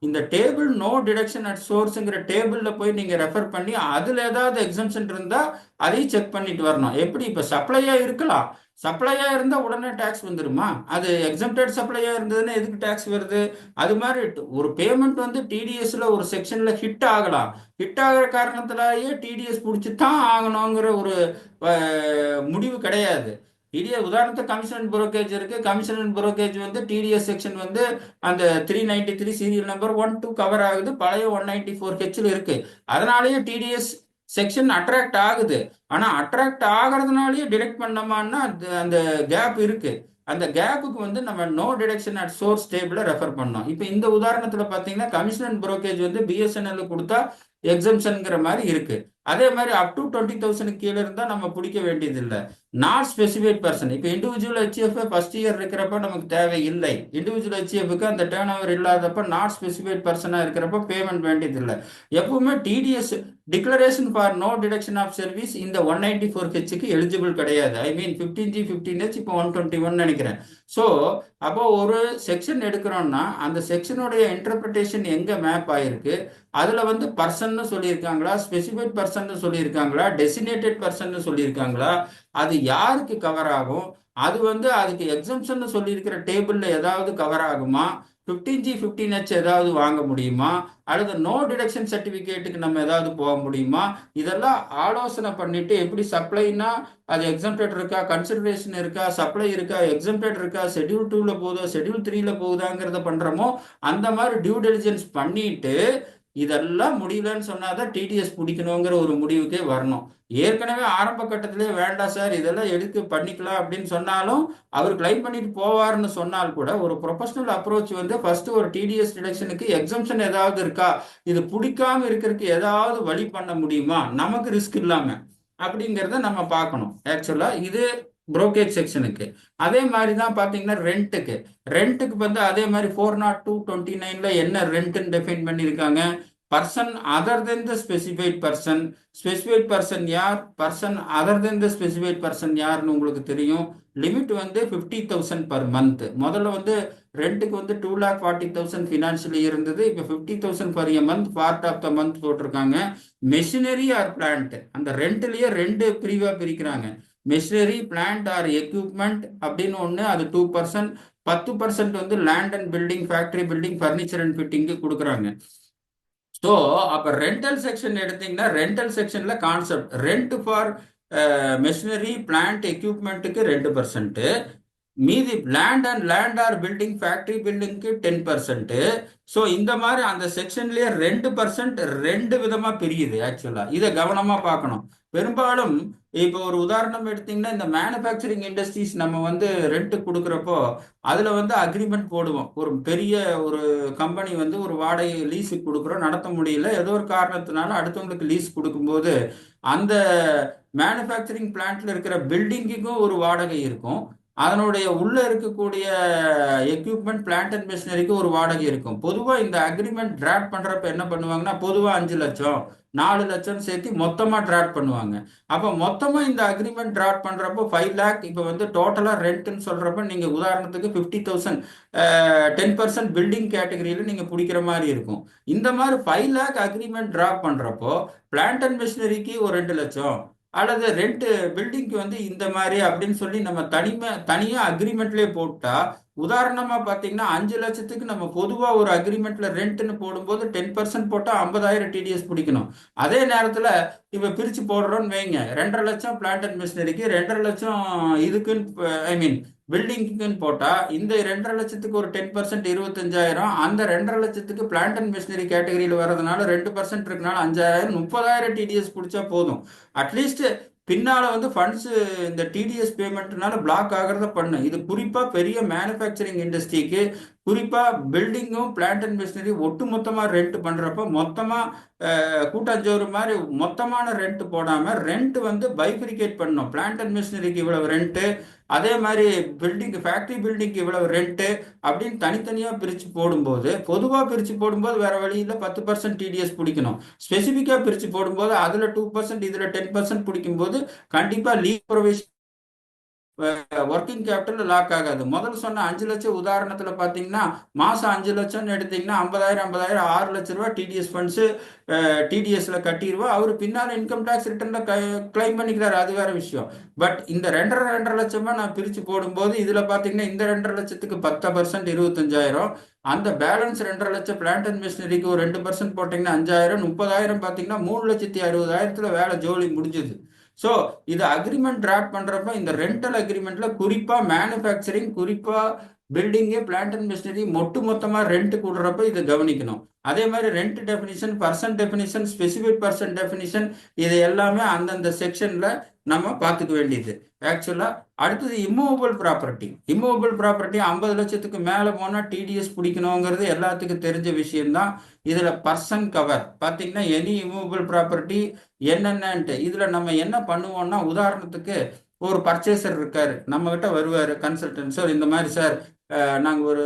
இந்த டேபிள் நோ டிடக்ஷன் அட் சோர்ஸ்ங்கிற டேபிள்ல போய் நீங்க ரெஃபர் பண்ணி அதுல ஏதாவது எக்ஸம்ஷன் இருந்தா அதையும் செக் பண்ணிட்டு வரணும். எப்படி இப்ப சப்ளையா இருக்கலாம், சப்ளையா இருந்தா உடனே டாக்ஸ் வந்துருமா? அது எக்ஸம்டட் சப்ளையா இருந்ததுன்னா எதுக்கு டாக்ஸ் வருது? அது மாதிரி ஒரு பேமெண்ட் வந்து டிடிஎஸ்ல ஒரு செக்ஷன்ல ஹிட் ஆகலாம். ஹிட் ஆகிற காரணத்திலேயே டிடிஎஸ் பிடிச்சி தான் ஆகணுங்கிற ஒரு முடிவு கிடையாது. டிடிஎஸ் உதாரணத்துக்கு கமிஷன் அண்ட் புரோக்கேஜ் இருக்கு. கமிஷன் அண்ட் புரோக்கேஜ் வந்து டிடிஎஸ் செக்ஷன் வந்து அந்த 393 சீரியல் நம்பர் 1-2 கவர் ஆகுது. பழைய 194Hல இருக்கு. அதனாலேயே டிடிஎஸ் செக்ஷன் அட்ராக்ட் ஆகுது. ஆனா அட்ராக்ட் ஆகிறதுனாலயே டிடெக்ட் பண்ணோமான்னா அந்த கேப் இருக்கு. அந்த கேப்புக்கு வந்து நம்ம நோ டிடக்ஷன் அட் சோர்ஸ் டேபிள ரெஃபர் பண்ணோம். இப்போ இந்த உதாரணத்துல பாத்தீங்கன்னா கமிஷன் அண்ட் புரோக்கேஜ் வந்து பிஎஸ்என்எல் கொடுத்தா எக்ஸம்ஷன்ங்கிற மாதிரி இருக்கு. அதே மாதிரி அப் டு 20,000 கீழே இருந்தால் நம்ம பிடிக்க வேண்டியது இல்லை. Not specified person. இப்போ இண்டிவிஜுவல் ஹெச்எஃப் ஃபர்ஸ்ட் இயர் இருக்கிறப்ப நமக்கு தேவையில்லை. இண்டிவிஜுவல் ஹெச்எஃப்க்கு அந்த டேர்ன் ஓவர் இல்லாதப்ப நாட் ஸ்பெசிஃபைட் பர்சனாக இருக்கிறப்ப பேமெண்ட் வேண்டியதில்லை. எப்பவுமே TDS declaration for no deduction of service இந்த 194Hக்கு எலிஜிபிள் கிடையாது. ஐ மீன் 15G 15H இப்போ 121 நினைக்கிறேன். ஸோ அப்போ ஒரு செக்ஷன் எடுக்கிறோம்னா அந்த செக்ஷனுடைய இன்டர்பிரிட்டேஷன் எங்கே மேப் ஆயிருக்கு, அதில் வந்து பர்சன்னு சொல்லியிருக்காங்களா, ஸ்பெசிஃபைட் பர்சன்னு சொல்லியிருக்காங்களா, டெசினேட்டட் பர்சன்னு சொல்லியிருக்காங்களா, அது யாருக்கு கவர் ஆகும், அது வந்து அதுக்கு எக்ஸம்ஷன் சொல்லியிருக்கிற டேபிளில் ஏதாவது கவர் ஆகுமா, 15G 15H ஏதாவது வாங்க முடியுமா, அல்லது நோ டிடக்ஷன் சர்டிஃபிகேட்டுக்கு நம்ம ஏதாவது போக முடியுமா, இதெல்லாம் ஆலோசனை பண்ணிட்டு எப்படி சப்ளைனா அது எக்ஸம்ப்டட் இருக்கா, கன்சிடரேஷன் இருக்கா, சப்ளை இருக்கா, எக்ஸம்ப்டட் இருக்கா, ஷெட்யூல் 2ல போகுதா, ஷெட்யூல் 3ல போகுதாங்கிறத பண்றோமோ அந்த மாதிரி டியூ டெலிஜென்ஸ் பண்ணிட்டு இதெல்லாம் முடியலன்னு சொன்னாதான் டிடிஎஸ் பிடிக்கணுங்கிற ஒரு முடிவுக்கே வரணும். ஏற்கனவே ஆரம்ப கட்டத்திலே வேண்டாம் சார் இதெல்லாம் எடுத்து பண்ணிக்கலாம் அப்படின்னு சொன்னாலும் அவர் கிளைம் பண்ணிட்டு போவார்னு சொன்னால் கூட ஒரு ப்ரொஃபஷனல் அப்ரோச் வந்து ஃபர்ஸ்ட் ஒரு டிடிஎஸ் டிடக்ஷனுக்கு எக்ஸம்ஷன் ஏதாவது இருக்கா, இது பிடிக்காம இருக்கிறதுக்கு ஏதாவது வழி பண்ண முடியுமா நமக்கு ரிஸ்க் இல்லாம அப்படிங்கிறத நம்ம பார்க்கணும். ஆக்சுவலா இது புரோக்கேஜ் செக்ஷனுக்கு. அதே மாதிரி தான் பார்த்தீங்கன்னா ரெண்ட்டுக்கு வந்து அதே மாதிரி 402(29)ல என்ன ரெண்ட்னு டிஃபைன் பண்ணியிருக்காங்க. Person other than the specified person. Specified person யார், person other than the specified person யாருன்னு உங்களுக்கு தெரியும். லிமிட் வந்து 50,000 பர் மந்த். முதல்ல வந்து ரெண்ட்டுக்கு வந்து 2,40,000 ஃபினான்ஷியலி இருந்தது. இப்போ 50,000 per month part of the month போட்டிருக்காங்க. மெஷினரி ஆர் பிளான்ட் அந்த ரெண்ட்லயே ரெண்டு பிரிவா பிரிக்கிறாங்க. மெஷினரி, பிளான்ட் ஆர் எக்யூப்மெண்ட் அப்படின்னு ஒன்று, அது 2%. 10% வந்து land and building, factory building, furniture and ஃபிட்டிங்கு கொடுக்குறாங்க. ஸோ அப்போ ரெண்டல் செக்ஷன் எடுத்தீங்கன்னா ரெண்டல் செக்ஷன்ல concept rent for machinery, plant, எக்யூப்மெண்ட்டுக்கு 2%, மீதி லேண்ட் ஆர் பில்டிங், ஃபேக்டரி பில்டிங்க்கு 10%. ஸோ இந்த மாதிரி அந்த செக்ஷன்லயே 2% ரெண்டு விதமா பிரியுது. ஆக்சுவலா இதை கவனமா பார்க்கணும். பெரும்பாலும் இப்போ ஒரு உதாரணம் எடுத்தீங்கன்னா இந்த மேனுஃபேக்சரிங் இண்டஸ்ட்ரீஸ் நம்ம வந்து ரெண்ட் கொடுக்குறப்போ அதுல வந்து அக்ரிமெண்ட் போடுவோம். ஒரு பெரிய ஒரு கம்பெனி வந்து ஒரு வாடகை லீஸுக்கு கொடுக்குறோம், நடத்த முடியல ஏதோ ஒரு காரணத்தினால அடுத்தவங்களுக்கு லீஸ் கொடுக்கும்போது அந்த மேனுஃபேக்சரிங் பிளான்ட்ல இருக்கிற பில்டிங்குக்கும் ஒரு வாடகை இருக்கும், அதனுடைய உள்ள இருக்கக்கூடிய எக்யூப்மெண்ட், பிளான்ட் அண்ட் மிஷினரிக்கு ஒரு வாடகை இருக்கும். பொதுவா இந்த அக்ரிமெண்ட் டிராஃப்ட் பண்றப்ப என்ன பண்ணுவாங்கன்னா பொதுவா 5 லட்சம் 4 லட்சம் சேர்த்து மொத்தமா டிராஃப்ட் பண்ணுவாங்க. அப்ப மொத்தமா இந்த அக்ரிமெண்ட் டிராஃப்ட் பண்றப்போ 5 லேக் இப்ப வந்து டோட்டலா ரெண்ட்னு சொல்றப்ப நீங்க உதாரணத்துக்கு 50,000 10% பில்டிங் கேட்டகரியில நீங்க பிடிக்கிற மாதிரி இருக்கும். இந்த மாதிரி 5 லேக் அக்ரிமெண்ட் டிராஃப்ட் பண்றப்போ பிளான்ட் அண்ட் மிஷினரிக்கு ஒரு 2 லட்சம் அல்லது ரெண்ட் பில்டிங்க்கு வந்து இந்த மாதிரி அப்படின்னு சொல்லி நம்ம தனியா அக்ரிமெண்ட்லயே போட்டா, உதாரணமா பாத்தீங்கன்னா 5 லட்சத்துக்கு நம்ம பொதுவா ஒரு அக்ரிமெண்ட்ல ரெண்ட்னு போடும்போது 10% போட்டா 50,000 டிடிஎஸ் பிடிக்கணும். அதே நேரத்துல இப்ப பிரிச்சு போடுறோம்னு வைங்க, 2.5 லட்சம் பிளான்ட் அண்ட் மிஷினரிக்கு, 2.5 லட்சம் இதுக்குன்னு ஐ மீன் பில்டிங்குன்னு போட்டா இந்த 2.5 லட்சத்துக்கு ஒரு 10% 25,000, அந்த 2.5 லட்சத்துக்கு பிளான்ட் அண்ட் மிஷினரி கேட்டகரியில் வர்றதுனால 2% இருக்கனால 5,000, 30,000 டிடிஎஸ் பிடிச்சா போதும். அட்லீஸ்ட் பின்னால வந்து ஃபண்ட்ஸ் இந்த டிடிஎஸ் பேமெண்ட்னால பிளாக் ஆகிறத பண்ணு. இது குறிப்பா பெரிய மேனுஃபேக்சரிங் இண்டஸ்ட்ரிக்கு, குறிப்பா பில்டிங்கும் பிளான்ட் அண்ட் மிஷினரி ஒட்டு மொத்தமா ரெண்ட் பண்றப்ப மொத்தமா கூட்டாஞ்சோறு மாதிரி மொத்தமான ரெண்ட் போடாம ரெண்ட் வந்து பைஃபிரிகேட் பண்ணணும். பிளான்ட் அண்ட் மிஷினரிக்கு இவ்வளவு ரெண்ட், அதே மாதிரி பில்டிங், ஃபேக்டரி பில்டிங்க்கு இவ்வளவு ரெண்ட் அப்படின்னு தனித்தனியா பிரிச்சு போடும்போது, பொதுவா பிரிச்சு போடும்போது வேற வழியில 10% டிடிஎஸ் பிடிக்கணும். ஸ்பெசிபிக்கா பிரிச்சு போடும்போது அதுல 2% இதுல 10% பிடிக்கும்போது கண்டிப்பா leave provision working capital lock ஆகாது. முதல்ல சொன்ன 5 லட்சம் உதாரணத்துல பாத்தீங்கன்னா மாசம் 5 லட்சம்னு எடுத்தீங்கன்னா 50,000 6 லட்சம் ரூபாய் டிடிஎஸ் ஃபண்ட்ஸ் டிடிஎஸ்ல கட்டிடுவோம். அவர் பின்னால இன்கம் டேக்ஸ் ரிட்டர்ன்ல கிளைம் பண்ணிக்கிறாரு, அது வேற விஷயம். பட் இந்த 2.5 லட்சமா நான் பிரிச்சு போடும்போது இதுல பாத்தீங்கன்னா இந்த 2.5 லட்சத்துக்கு 10% 25,000, அந்த பேலன்ஸ் 2.5 லட்சம் பிளான்ட் அண்ட் மிஷினரிக்கு ஒரு 2% போட்டீங்கன்னா 5,000, 30,000 பாத்தீங்கன்னா 3,60,000 வேலை ஜோலி முடிஞ்சது. ஸோ இது அக்ரிமெண்ட் டிராஃப்ட் பண்றப்ப இந்த ரெண்டல் அக்ரிமெண்ட்ல குறிப்பா மேனுஃபேக்சரிங், குறிப்பா பில்டிங்கு பிளான்ட் அண்ட் மிஷினரி மொத்தமாக ரெண்ட் கூடுறப்ப இதை கவனிக்கணும். அதே மாதிரி rent definition, person definition, specific person definition, இது எல்லாமே அந்தந்த செக்ஷன்ல நம்ம பார்த்துக்க வேண்டியது. ஆக்சுவலா அடுத்தது இம்மூவபிள் ப்ராப்பர்ட்டி. இம்மூவபிள் ப்ராப்பர்ட்டி 50 லட்சத்துக்கு மேலே போனால் டிடிஎஸ் பிடிக்கணுங்கிறது எல்லாத்துக்கும் தெரிஞ்ச விஷயம்தான். இதுல பர்சன் கவர் பார்த்தீங்கன்னா எனி இம்மூவபிள் ப்ராப்பர்ட்டி என்னென்னன்ட்டு இதுல நம்ம என்ன பண்ணுவோம்னா, உதாரணத்துக்கு ஒரு பர்ச்சேசர் இருக்காரு, நம்ம கிட்ட வருவார் கன்சல்டன்ட், சார் இந்த மாதிரி சார் நாங்கள் ஒரு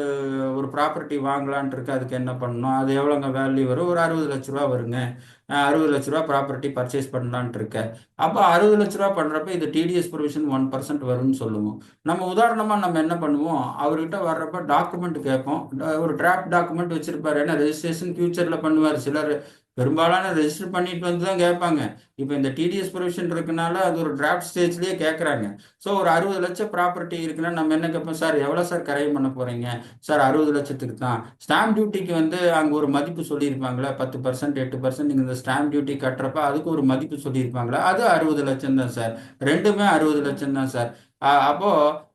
ஒரு ப்ராப்பர்ட்டி வாங்கலான் இருக்கு, அதுக்கு என்ன பண்ணணும், அது எவ்வளோங்க வேல்யூ வரும், ஒரு 60 லட்ச ரூபா வருங்க, 60 லட்ச ரூபா ப்ராப்பர்ட்டி பர்ச்சேஸ் பண்ணலான்ட்டு இருக்க. அப்போ 60 லட்ச ரூபா பண்ணுறப்ப இது டிடிஎஸ் ப்ரொவிஷன் 1% வரும்னு சொல்லுவோம். நம்ம உதாரணமாக நம்ம என்ன பண்ணுவோம், அவர்கிட்ட வர்றப்ப டாக்குமெண்ட் கேட்போம். ஒரு டிராஃப்ட் டாக்குமெண்ட் வச்சிருப்பாரு, ஏன்னா ரெஜிஸ்ட்ரேஷன் ஃபியூச்சரில் பண்ணுவார். சிலர் பெரும்பாலான ரெஜிஸ்டர் பண்ணிட்டு வந்து தான் கேட்பாங்க. இப்போ இந்த டிடிஎஸ் ப்ரொவிஷன் இருக்குனால அது ஒரு டிராஃப்ட் ஸ்டேஜ்லேயே கேட்குறாங்க. ஸோ ஒரு 60 லட்சம் ப்ராப்பர்ட்டி இருக்குன்னா நம்ம என்ன கேட்போம், சார் எவ்வளோ சார் கரையம் பண்ண போகிறீங்க, சார் 60 லட்சத்துக்கு தான். ஸ்டாம்ப் டியூட்டிக்கு வந்து அங்கே ஒரு மதிப்பு சொல்லியிருப்பாங்களே, 10%, 8%, நீங்கள் இந்த ஸ்டாம்ப் டியூட்டி கட்டுறப்ப அதுக்கு ஒரு மதிப்பு சொல்லியிருப்பாங்களே, அது 60 லட்சம் தான் சார். ரெண்டுமே 60 லட்சம் தான் சார். அப்போ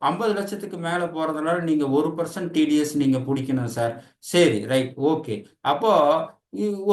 50 லட்சத்துக்கு மேலே போகிறதுனால நீங்கள் 1% டிடிஎஸ் நீங்கள் பிடிக்கணும் சார். சரி, ரைட், ஓகே. அப்போ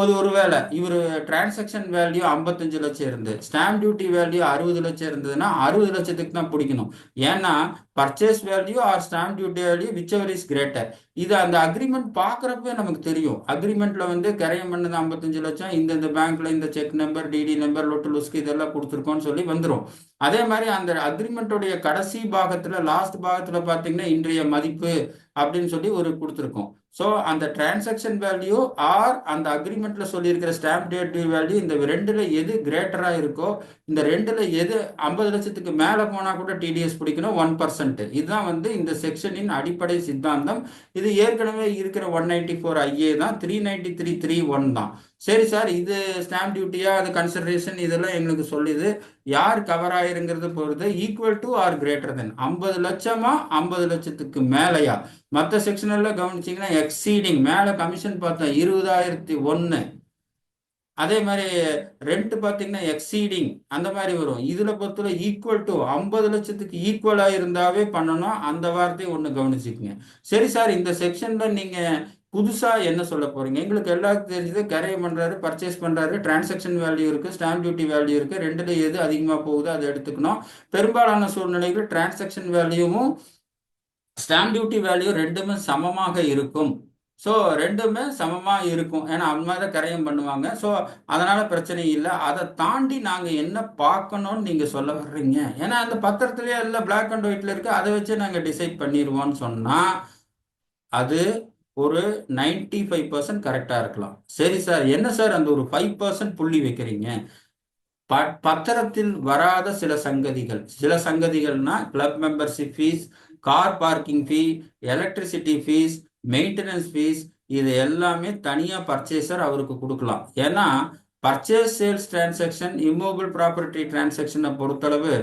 ஒருவேளை இவர் டிரான்சாக்ஷன் வேல்யூ 55 லட்சம் இருந்து ஸ்டாம்ப் டியூட்டி வேல்யூ 60 லட்சம் இருந்ததுன்னா 60 லட்சத்துக்கு தான் பிடிக்கணும். ஏன்னா purchase value or stamp duty value whichever is greater. இது அந்த அக்ரிமெண்ட் பார்க்குறப்ப நமக்கு தெரியும். அக்ரிமெண்ட்ல வந்து கரையம் பண்ணது 55 லட்சம், இந்த பேங்க்ல இந்த செக் நம்பர், டிடி நம்பர், லொட்டு லுஸ்க்கு இதெல்லாம் கொடுத்துருக்கோன்னு சொல்லி வந்துடும். அதே மாதிரி அந்த அக்ரிமெண்ட்டோடைய கடைசி பாகத்துல, லாஸ்ட் பாகத்துல பார்த்தீங்கன்னா இன்றைய மதிப்பு அப்படின்னு சொல்லி ஒரு கொடுத்துருக்கோம். ஸோ அந்த டிரான்சாக்ஷன் வேல்யூ ஆர் அந்த அக்ரிமெண்ட்ல சொல்லியிருக்கிற ஸ்டாம்ப் டியூட்டி வேல்யூ, இந்த ரெண்டுல எது கிரேட்டரா இருக்கோ, இந்த ரெண்டுல எது 50 லட்சத்துக்கு மேலே போனா கூட டிடிஎஸ் பிடிக்கணும் 1%. இதுதான் வந்து இந்த செக்ஷனின் அடிப்படை சித்தாந்தம். இது ஏற்கனவே இருக்கிற 194 ஐஏ தான், 393(3)(1) தான். சரி சார், இது ஸ்டாம்ப் டியூட்டியா, அது கன்சிடரேஷன், இதெல்லாம் எங்களுக்கு சொல்லுது. யார் கவர் ஆயிருங்கிறது பொறுத்து equal to or greater than 50 லட்சமா 50 லட்சத்துக்கு மேலையா. மற்ற செக்ஷன் எல்லாம் கவனிச்சிங்கன்னா எக்ஸீடிங், மேலே கமிஷன் பார்த்தோம் 20,001. அதே மாதிரி ரெண்ட் பார்த்தீங்கன்னா எக்ஸீடிங் அந்த மாதிரி வரும். இதுல பொறுத்தவரை ஈக்குவல் டு 50 லட்சத்துக்கு ஈக்குவலாக இருந்தாவே பண்ணணும். அந்த வார்த்தையை ஒன்று கவனிச்சுக்குங்க. சரி சார், இந்த செக்ஷன்ல நீங்க புதுசா என்ன சொல்ல போறீங்க? எங்களுக்கு எல்லாருக்கும் தெரிஞ்சது கரையம் பண்றாரு, பர்ச்சேஸ் பண்றாரு, டிரான்சாக்ஷன் வேல்யூ இருக்கு, ஸ்டாம்ப் டியூட்டி வேல்யூ இருக்கு, ரெண்டுல எது அதிகமாக போகுதோ அதை எடுத்துக்கணும். பெரும்பாலான சூழ்நிலைகள் டிரான்சாக்ஷன் வேல்யூவும் ஸ்டாம்ப் டியூட்டி வேல்யூ ரெண்டுமே சமமாக இருக்கும். ஸோ ரெண்டுமே சமமாக இருக்கும், ஏன்னா அந்த மாதிரி தான் கரையம் பண்ணுவாங்க. ஸோ அதனால பிரச்சனை இல்லை. அதை தாண்டி நாங்கள் என்ன பார்க்கணும்னு நீங்கள் சொல்ல வர்றீங்க, ஏன்னா அந்த பத்திரத்துலேயே எல்லாம் பிளாக் அண்ட் ஒயிட்ல இருக்கு, அதை வச்சு நாங்கள் டிசைட் பண்ணிடுவோம்னு சொன்னால் அது ஒரு 95% கரெக்டாக இருக்கலாம். சரி சார், என்ன சார் அந்த ஒரு 5% புள்ளி வைக்கிறீங்க? பத்திரத்தில் வராத சில சங்கதிகள்னா club membership fees, car parking fee, electricity fees, maintenance fees, இது எல்லாமே தனியாக பர்ச்சேசர் அவருக்கு கொடுக்கலாம். ஏன்னா purchase sales transaction, immovable property டிரான்சாக்ஷனை பொறுத்தளவு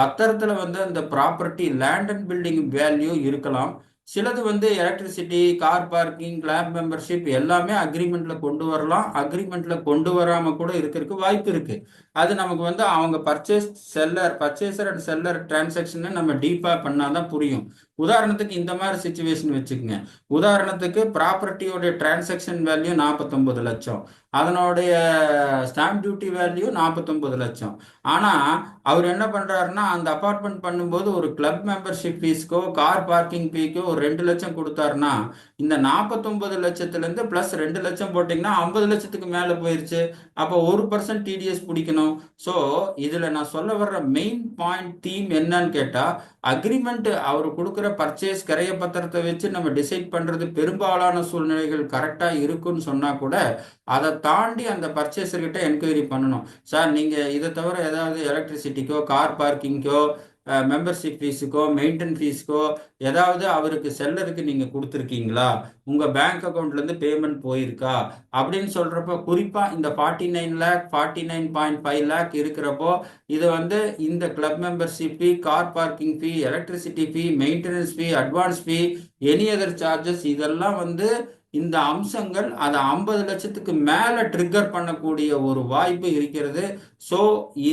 பத்திரத்தில் வந்து அந்த property land and building value இருக்கலாம். சிலது வந்து electricity, car parking, club membership எல்லாமே அக்ரிமெண்ட்ல கொண்டு வரலாம். அக்ரிமெண்ட்ல கொண்டு வராம கூட இருக்கிறதுக்கு வாய்ப்பு இருக்கு. அது நமக்கு வந்து அவங்க பர்ச்சேசர் அண்ட் செல்லர் டிரான்சாக்ஷனை நம்ம டீப்பா பண்ணாதான் புரியும். உதாரணத்துக்கு இந்த மாதிரி சிச்சுவேஷன் வச்சுக்கோங்க. உதாரணத்துக்கு ப்ராப்பர்ட்டியோட டிரான்சாக்ஷன் வேல்யூ 49 லட்சம், அதனுடைய ஸ்டாம்ப் டியூட்டி வேல்யூ 49 லட்சம். ஆனா அவர் என்ன பண்றாருன்னா, அந்த அபார்ட்மெண்ட் பண்ணும்போது ஒரு கிளப் மெம்பர்ஷிப் ஃபீஸ்க்கோ கார் பார்க்கிங் ஃபீக்கோ ஒரு 2 லட்சம் கொடுத்தாருன்னா, இந்த 49 லட்சத்துல இருந்து பிளஸ் 2 லட்சம் போட்டீங்கன்னா 50 லட்சத்துக்கு மேல போயிருச்சு. அப்போ 1% டிடிஎஸ் பிடிக்கணும். ஸோ இதுல நான் சொல்ல வர்ற மெயின் பாயிண்ட் தீம் என்னன்னு கேட்டா, அக்ரிமெண்ட் அவர் கொடுக்குற பர்ச்சேஸ் கரைய பத்திரத்தை வச்சு நம்ம டிசைட் பண்றது பெரும்பாலான சூழ்நிலைகள் கரெக்டா இருக்குன்னு சொன்னா கூட, அதை தாண்டி அந்த பர்ச்சேசர்கிட்ட என்கொயரி பண்ணணும். சார், நீங்க இதை தவிர ஏதாவது எலக்ட்ரிசிட்டிக்கோ, கார் பார்க்கிங்கோ, மெம்பர்ஷிப் ஃபீஸுக்கோ, மெயின்டெனன்ஸ் ஃபீஸுக்கோ ஏதாவது அவருக்கு செல்லருக்கு நீங்க கொடுத்துருக்கீங்களா, உங்க பேங்க் அக்கௌண்ட்ல இருந்து பேமெண்ட் போயிருக்கா அப்படின்னு சொல்றப்போ, குறிப்பா இந்த 49 லேக் 49.5 லேக் இருக்கிறப்போ இது வந்து இந்த கிளப் மெம்பர்ஷிப் ஃபீ, கார் பார்க்கிங் ஃபீ, எலக்ட்ரிசிட்டி ஃபீ, மெயின்டெனன்ஸ் ஃபீ, அட்வான்ஸ் ஃபீ, எனி அதர் சார்ஜஸ், இதெல்லாம் வந்து இந்த அம்சங்கள் அதை 50 லட்சத்துக்கு மேல ட்ரிகர் பண்ணக்கூடிய ஒரு வாய்ப்பு இருக்கிறது. ஸோ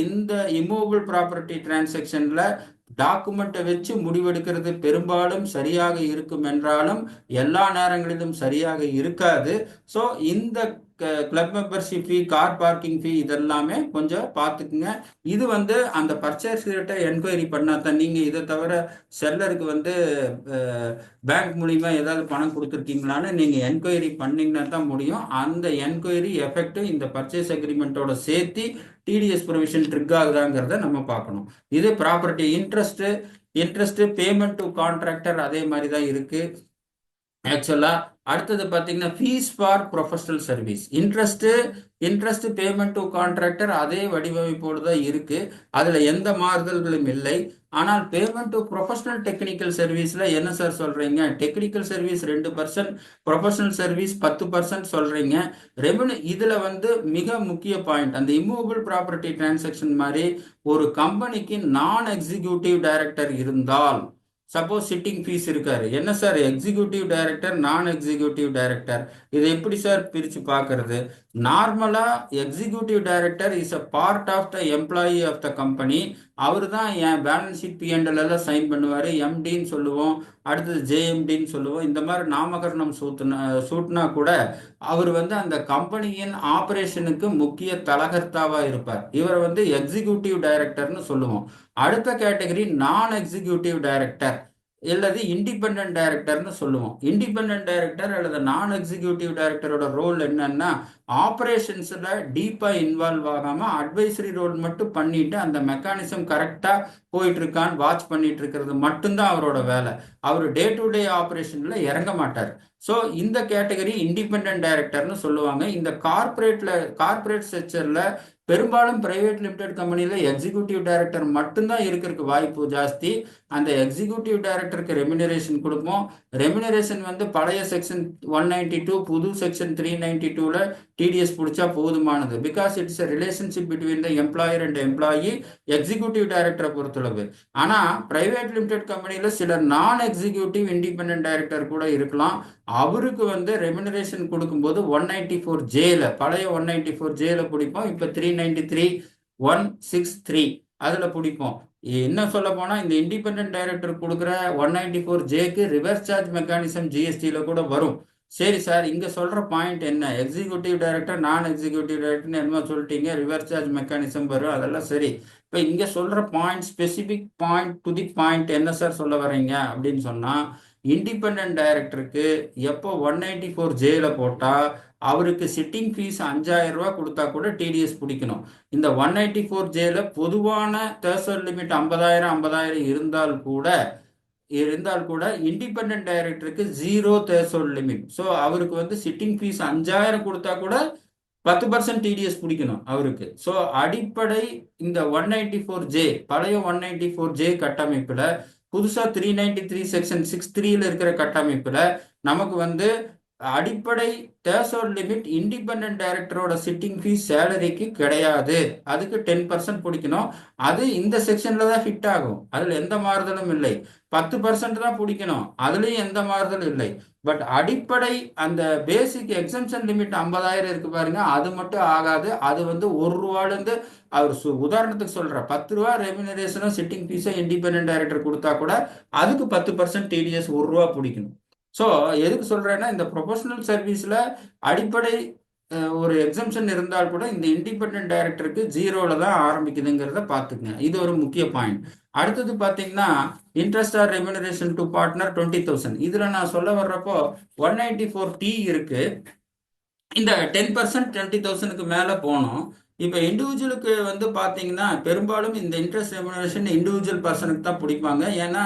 இந்த இம்மூவபிள் ப்ராப்பர்ட்டி டிரான்சாக்ஷன்ல டாக்குமெண்ட்டை வச்சு முடிவெடுக்கிறது பெரும்பாலும் சரியாக இருக்கும் என்றாலும் எல்லா நேரங்களிலும் சரியாக இருக்காது. ஸோ இந்த கிளப் மெம்பர்ஷிப் ஃபீ, கார் பார்க்கிங் ஃபீ இதெல்லாமே கொஞ்சம் பார்த்துக்குங்க. இது வந்து அந்த பர்ச்சேஸ் கிட்ட என்கொயரி பண்ணாதான். நீங்கள் இதை தவிர செல்லருக்கு வந்து பேங்க் மூலிமா ஏதாவது பணம் கொடுத்துருக்கீங்களான்னு நீங்கள் என்கொயரி பண்ணிங்கன்னா தான் முடியும். அந்த என்கொயரி எஃபெக்ட் இந்த பர்ச்சேஸ் அக்ரிமெண்ட்டோட சேர்த்து டிடிஎஸ் ப்ரொவிஷன் ட்ரிக் ஆகுதாங்கிறத நம்ம பார்க்கணும். இது property interest payment to contractor அதே மாதிரி தான் இருக்கு ஆக்சுவலா. அடுத்தது பார்த்தீங்கன்னா fees for professional service, interest payment to contractor அதே வடிவமைப்போடு தான் இருக்கு. அதில் எந்த மாறுதல்களும் இல்லை. ஆனால் பேமெண்ட் டு ப்ரொஃபஷனல் டெக்னிக்கல் சர்வீஸில் என்ன சார் சொல்கிறீங்க? டெக்னிக்கல் சர்வீஸ் 2%, ப்ரொஃபஷனல் சர்வீஸ் 10% சொல்கிறீங்க. இதில் வந்து மிக முக்கிய பாயிண்ட், அந்த இம்மூவபிள் ப்ராப்பர்ட்டி டிரான்சாக்ஷன் மாதிரி ஒரு கம்பெனிக்கு நான் எக்ஸிக்யூட்டிவ் டைரக்டர் இருந்தால், சப்போஸ் சிட்டிங் ஃபீஸ் இருக்காரு, என்ன சார் எக்ஸிக்யூட்டிவ் டைரக்டர் நான் எக்ஸிக்யூட்டிவ் டைரக்டர் இதை எப்படி சார் பிரித்து பார்க்கறது? நார்மலா executive director is a part of the employee of the company. அவர் தான் என் பேலன்ஸ் ஷீட் P&L எல்லாம் சைன் பண்ணுவார். எம்டின்னு சொல்லுவோம், அடுத்தது ஜேஎம்டின்னு சொல்லுவோம். இந்த மாதிரி நாமகரணம் சூட்டினா கூட அவர் வந்து அந்த கம்பெனியின் ஆபரேஷனுக்கு முக்கிய தலகர்த்தாவாக இருப்பார். இவரை வந்து எக்ஸிக்யூட்டிவ் டைரக்டர்னு சொல்லுவோம். அடுத்த கேட்டகரி நான் எக்ஸிக்யூட்டிவ் டைரக்டர் அல்லது இண்டிபெண்டன்ட் டைரக்டர்னு சொல்லுவோம். இண்டிபெண்டன்ட் டைரக்டர் அல்லது நான் எக்ஸிக்யூட்டிவ் டைரக்டரோட ரோல் என்னன்னா, ஆப்ரேஷன்ஸில் டீப்பாக இன்வால்வ் ஆகாமல் அட்வைசரி ரோல் மட்டும் பண்ணிட்டு அந்த மெக்கானிசம் கரெக்டாக போயிட்டு இருக்கான்னு வாட்ச் பண்ணிட்டு இருக்கிறது மட்டும்தான் அவரோட வேலை. அவர் டே டு டே ஆப்ரேஷனில் இறங்க மாட்டார். ஸோ இந்த கேட்டகரி இண்டிபெண்டன்ட் டைரக்டர்னு சொல்லுவாங்க. இந்த கார்பரேட் செக்டரில் பெரும்பாலும் பிரைவேட் லிமிடெட் கம்பெனியில் எக்ஸிக்யூட்டிவ் டைரக்டர் மட்டும்தான் இருக்கிறதுக்கு வாய்ப்பு ஜாஸ்தி. அந்த எக்ஸிக்யூட்டிவ் டைரக்டருக்கு ரெமினரேஷன் கொடுப்போம். ரெமினரேஷன் வந்து பழைய செக்ஷன் 192, புது செக்ஷன் 392ல டிடிஎஸ் பிடிச்சா போதுமானது. Because it's a relationship between the employer and employee, executive டைரக்டரை பொறுத்தளவு. ஆனால் பிரைவேட் லிமிடெட் கம்பெனியில் சில நான் எக்ஸிக்யூட்டிவ் இண்டிபெண்டன்ட் டைரக்டர் கூட இருக்கலாம். அவருக்கு வந்து ரெமினரேஷன் கொடுக்கும்போது 194Jல, பழைய 194Jல பிடிப்போம். இப்போ 393(1)(6)(3 அதில் பிடிப்போம். என்ன சொல்ல போனால் இந்த இண்டிபெண்டன்ட் டைரக்டர் கொடுக்குற 194Jக்கு ரிவர்ஸ் சார்ஜ் மெக்கானிசம் ஜிஎஸ்டியில் கூட வரும். சரி சார், இங்கே சொல்கிற பாயிண்ட் என்ன? எக்ஸிக்யூட்டிவ் டைரக்டர் நான் எக்ஸிக்யூட்டிவ் டைரக்டர்னு என்னமோ சொல்லிட்டீங்க, ரிவர்ஸ் சார்ஜ் மெக்கானிசம் வரும், அதெல்லாம் சரி. இப்போ இங்கே சொல்கிற point, specific point to the point என்ன சார் சொல்ல வர்றீங்க அப்படின்னு சொன்னால், இண்டிபெண்டன்ட் டைரக்டருக்கு எப்போ 194Jல போட்டால் அவருக்கு சிட்டிங் ஃபீஸ் 5000 ரூபா கொடுத்தா கூட டிடிஎஸ் பிடிக்கணும். இந்த 194Jல பொதுவான தேர்சல் லிமிட் 50,000 இருந்தால் கூட இண்டிபெண்டன்ட் டைரக்டருக்கு 0 தேர்சல் லிமிட். ஸோ அவருக்கு வந்து சிட்டிங் ஃபீஸ் 5000 கொடுத்தா கூட 10% டிடிஎஸ் பிடிக்கணும் அவருக்கு. ஸோ அடிப்படை இந்த 194J, பழைய 194J கட்டமைப்பில் புதுசாக 393 செக்ஷன் 6(3)ல இருக்கிற கட்டமைப்பில் நமக்கு வந்து அடிப்படை தேர்சோல் லிமிட் இண்டிபெண்டன்ட் டைரக்டரோட சிட்டிங் ஃபீஸ் சேலரிக்கு கிடையாது. அதுக்கு 10% பிடிக்கணும். அது இந்த செக்ஷன்ல தான் ஃபிட் ஆகும். அதில் எந்த மாறுதலும் இல்லை. 10% தான் பிடிக்கணும், அதுலேயும் எந்த மாறுதலும் இல்லை. பட் அடிப்படை அந்த பேசிக் எக்ஸம்ஷன் லிமிட் 50,000 இருக்கு பாருங்க, அது மட்டும் ஆகாது. அது வந்து 1 ரூபாலேருந்து அவர் உதாரணத்துக்கு சொல்ற 10 ரூபா ரெமினரேஷனும் சிட்டிங் ஃபீஸும் இண்டிபெண்டன்ட் டைரக்டர் கொடுத்தா கூட அதுக்கு 10% டிடிஎஸ் 1 ரூபா பிடிக்கணும். ஸோ எதுக்கு சொல்கிறேன்னா, இந்த ப்ரொஃபஷனல் சர்வீஸில் அடிப்படை ஒரு எக்ஸம்ஷன் இருந்தால் கூட இந்த இண்டிபெண்டன்ட் டைரக்டருக்கு 0ல தான் ஆரம்பிக்குதுங்கிறத பார்த்துக்குங்க. இது ஒரு முக்கிய பாயிண்ட். அடுத்தது பார்த்தீங்கன்னா, interest or remuneration to partner 20,000. இதில் நான் சொல்ல வர்றப்போ 194T இருக்கு. இந்த 10% 20,000க்கு மேலே போனோம். இப்போ இண்டிவிஜுவலுக்கு வந்து பார்த்தீங்கன்னா பெரும்பாலும் இந்த இன்ட்ரெஸ்ட் ரெமினரேஷன் இண்டிவிஜுவல் பர்சனுக்கு தான் பிடிப்பாங்க. ஏன்னா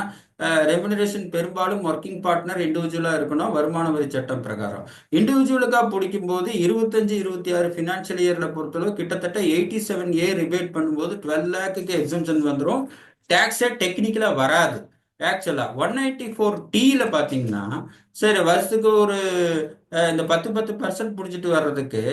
ரெமினரேஷன் பெரும்பாலும் ஒர்க்கிங் பார்ட்னர் இண்டிவிஜுவலாக இருக்கணும் வருமான வரி சட்டம் பிரகாரம். இண்டிவிஜுவலுக்காக பிடிக்கும் போது 25-26 ஃபினான்ஷியல் இயரில் பொறுத்தளவு கிட்டத்தட்ட 87A ரிபேட் பண்ணும்போது 12 lakhக்கு எக்ஸம்ஷன் வந்துடும். டேக்ஸே டெக்னிக்கலாக வராது. ஆக்சுவலாக 194Tல பார்த்தீங்கன்னா சரி, வருஷத்துக்கு ஒரு இந்த 10% பிடிச்சிட்டு வர்றதுக்கு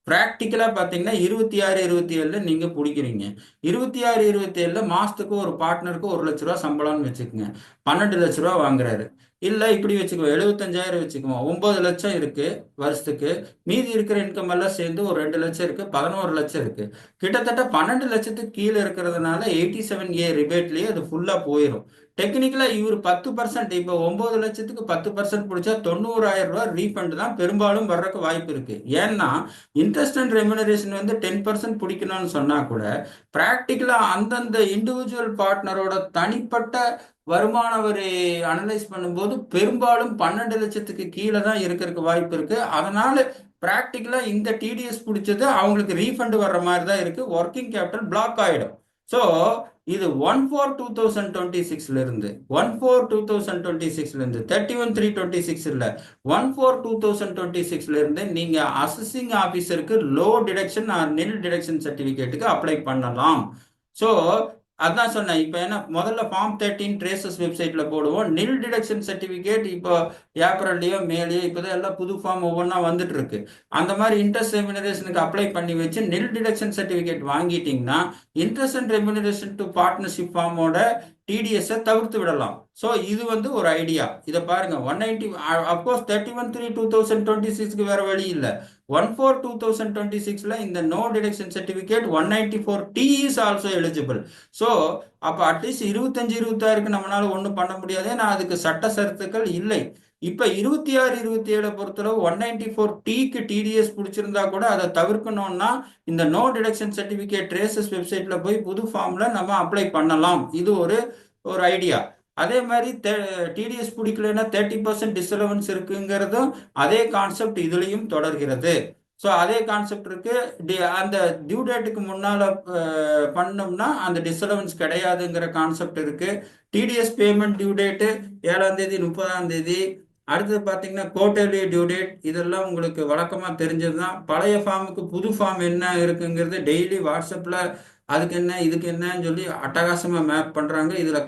ப்ராக்டிக்கலாக பார்த்தீங்கன்னா 26-27 நீங்கள் பிடிக்கிறீங்க. 26-27 மாதத்துக்கு ஒரு பார்ட்னருக்கு 1 லட்ச ரூபா சம்பளம்னு வச்சுக்கோங்க. 12 லட்ச ரூபா வாங்குறாரு. இல்லை இப்படி வச்சுக்குவோம், 75,000 வச்சுக்குவோம், 9 லட்சம் இருக்கு வருஷத்துக்கு. மீதி இருக்கிற இன்கம் எல்லாம் சேர்ந்து ஒரு 2 லட்சம் இருக்கு, 11 லட்சம் இருக்கு. கிட்டத்தட்ட 12 லட்சத்துக்கு கீழே இருக்கிறதுனால 87A ரிபேட்லயே அது ஃபுல்லா போயிடும். டெக்னிக்கலா இவர் 10%, இப்போ 9 லட்சத்துக்கு 10% பிடிச்சா 90,000 ரூபாய் ரீஃபண்ட் தான் பெரும்பாலும் வர்றதுக்கு வாய்ப்பு இருக்கு. ஏன்னா இன்ட்ரெஸ்ட் அண்ட் ரெமுனரேஷன் வந்து 10% பிடிக்கணும்னு சொன்னா கூட பிராக்டிக்கலா அந்தந்த இண்டிவிஜுவல் பார்ட்னரோட தனிப்பட்ட வருமான வரி அனலைஸ் பண்ணும்போது பெரும்பாலும் 12 லட்சத்துக்கு கீழே தான் இருக்கிறதுக்கு வாய்ப்பு இருக்கு. அதனால பிராக்டிக்கலா இந்த டிடிஎஸ் பிடிச்சது அவங்களுக்கு ரீஃபண்ட் வர்ற மாதிரி தான் இருக்கு, ஒர்க்கிங் கேபிட்டல் பிளாக் ஆயிடும். ஸோ இது 1/4/2026 இருந்து 1/4/2026 இருந்து 31/3/26 இல்ல 1/4/2026 இருந்து நீங்க அசஸிங் ஆபீசருக்கு லோ டிடக்ஷன் ஆர் நில் டிடக்ஷன் சர்டிபிகேட்டுக்கு அப்ளை பண்ணலாம். ஸோ அதான் சொன்னேன். இப்போ என்ன முதல்ல ஃபார்ம் 13 ட்ரேசஸ் வெப்சைட்ல போடுவோம். நில் டிடக்ஷன் சர்டிபிகேட் இப்போ ஏப்ரல்லையோ மேலேயோ இப்போதான் எல்லாம் புது ஃபார்ம் ஒவ்வொன்றா வந்துட்டு இருக்கு. அந்த மாதிரி இன்ட்ரெஸ்ட் ரெமுனரேஷனுக்கு அப்ளை பண்ணி வச்சு நில் டிடக்ஷன் சர்டிபிகேட் வாங்கிட்டீங்கன்னா interest and remuneration to partnership ஃபார்மோட டிடிஎஸ் தவிர்த்து விடலாம். ஸோ இது வந்து ஒரு ஐடியா. இதை பாருங்க, 190 அப்கோர்ஸ் 31/3/2026க்கு வேற வழி இல்லை. 1/4/2026ல இந்த no deduction certificate 194T is also eligible. So அப்போ அட்லீஸ்ட் 25-26க்கு நம்மளால ஒன்றும் பண்ண முடியாது, நான் அதுக்கு சட்ட சரத்துக்கள் இல்லை. இப்ப 26-27 பொறுத்தளவு 194Tக்கு டிடிஎஸ் பிடிச்சிருந்தா கூட அதை தவிர்க்கணும்னா இந்த நோ டிடக்ஷன் சர்டிபிகேட் ட்ரேசஸ் வெப்சைட்ல போய் புது ஃபார்ம்ல நம்ம அப்ளை பண்ணலாம். இது ஒரு ஐடியா. அதே மாதிரி டிடிஎஸ் பிடிக்கலன்னா 30% டிஸ்அலவன்ஸ் இருக்குங்கிறதும் அதே கான்செப்ட் இதுலயும் தொடர்கிறது. ஸோ அதே கான்செப்ட் இருக்கு. அந்த டியூ டேட்டுக்கு முன்னால பண்ணோம்னா அந்த டிஸ்அலவன்ஸ் கிடையாதுங்கிற கான்செப்ட் இருக்கு. டிடிஎஸ் பேமெண்ட் டியூ டேட்டு 7ஆம் தேதி 30ஆம் தேதி. அடுத்தது பார்த்தீங்கன்னா குவார்டர்லி டியூ டேட், இதெல்லாம் உங்களுக்கு வழக்கமாக தெரிஞ்சது தான். பழைய ஃபார்முக்கு புது ஃபார்ம் என்ன இருக்குங்கிறது டெய்லி வாட்ஸ்அப்பில் அதுக்கு என்ன இதுக்கு என்னன்னு சொல்லி அட்டகாசமாக மேப் பண்ணுறாங்க. இதில்